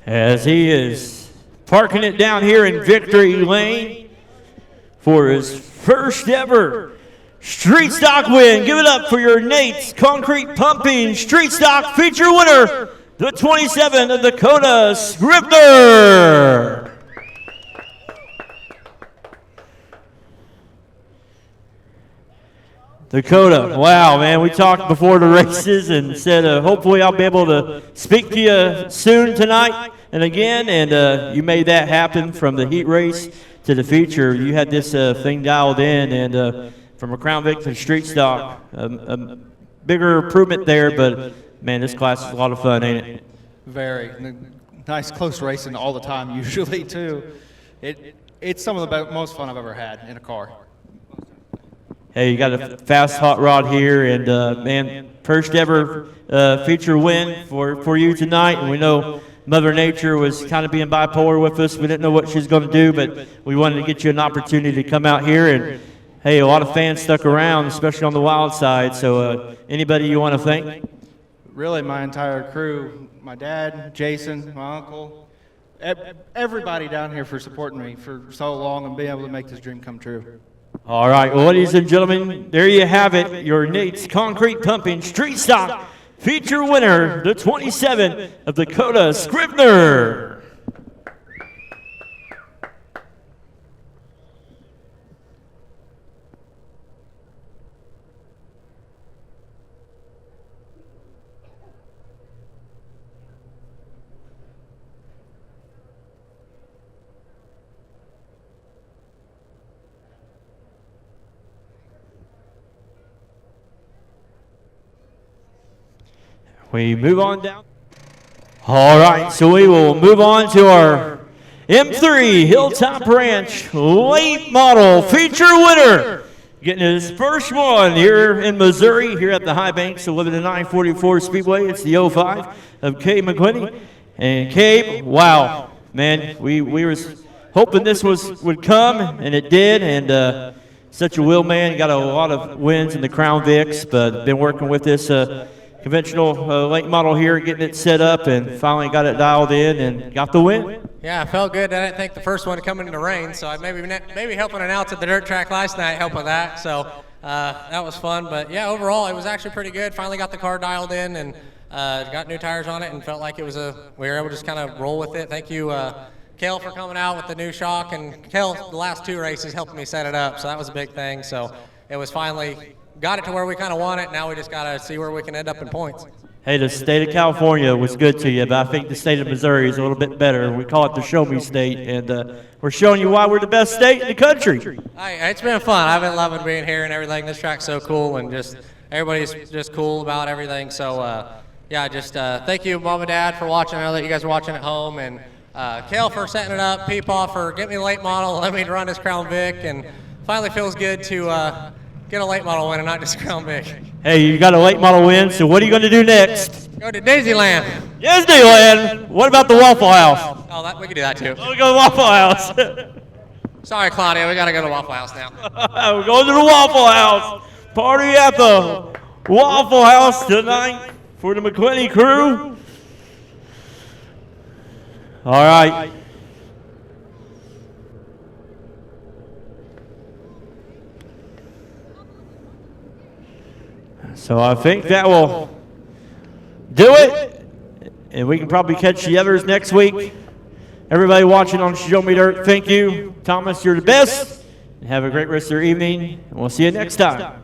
Speaker 1: As he is parking it down here in Victory Lane for his first ever Street Stock win. Give it up for your Nate's Concrete Pumping Street Stock feature winner, the 27 of Dakota Scrivener. Dakota, wow, man, we talked before the races and said hopefully I'll be able to speak to you soon tonight and again, and you made that happen from the heat race to the feature. You had this thing dialed in, and from a Crown Vic to Street Stock, a bigger improvement there, but man, this class is a lot of fun, ain't it?
Speaker 6: Very. Nice close racing all the time usually too. It's some of the most fun I've ever had in a car.
Speaker 1: Hey, you got a fast hot rod here, and man, first ever feature win for you tonight. And we know Mother Nature was kind of being bipolar with us. We didn't know what she was going to do, but we wanted to get you an opportunity to come out here. And hey, a lot of fans stuck around, especially on the wild side. So anybody you want to thank?
Speaker 6: Really, my entire crew, my dad, Jason, my uncle, everybody down here for supporting me for so long and being able to make this dream come true.
Speaker 1: All right, well, ladies and gentlemen, there you have it. Your Nate's Concrete Pumping Street Stock feature winner, the 27 of Dakota Scrivener. We move on down. All right, so we will move on to our M3 Hilltop Ranch late model feature winner. Getting his first one here in Missouri, here at the High Banks of Lebanon I-44 Speedway. It's the 05 of Cabe McQuinney. And Cabe, wow, man, we were hoping this would come, and it did. And such a will man, got a lot of wins in the Crown Vics, but been working with this conventional late model here, getting it set up, and finally got it dialed in and got the win.
Speaker 7: Yeah, it felt good. I didn't think the first one coming in the rain, so I maybe helping announce at the dirt track last night helped with that. So that was fun. But yeah, overall it was actually pretty good. Finally got the car dialed in and got new tires on it, and felt like it was we were able to just kind of roll with it. Thank you, Kel, for coming out with the new shock, and Kel, the last two races helped me set it up, so that was a big thing. So it was finally got it to where we kind of want it. Now we just got to see where we can end up in points.
Speaker 1: Hey, the state of California was good to you, but I think the state of Missouri is a little bit better. We call it the Show Me State, and we're showing you why we're the best state in the country.
Speaker 7: It's been fun. I've been loving being here and everything. This track's so cool, and just everybody's just cool about everything. So, yeah, just thank you, Mom and Dad, for watching. I know that you guys are watching at home, and Kale for setting it up, Peepaw for getting me the late model, let me run this Crown Vic, and finally feels good to get a late model win and not just Crown Vic.
Speaker 1: Hey, you got a late model win, so what are you going to do next?
Speaker 7: Go to Disneyland.
Speaker 1: Disneyland? What about the Waffle House?
Speaker 7: Oh, we can do that too.
Speaker 1: We'll go to the Waffle House.
Speaker 7: Sorry, Claudia, we got to go to Waffle House now.
Speaker 1: We're going to the Waffle House. Party at the Waffle House tonight for the McQuinney crew. All right. So I think that will do it, and we can probably catch the others next week. Everybody watching on Show Me Dirt, thank you. Thomas, you're the best. Have a great rest of your evening, and we'll see you next time.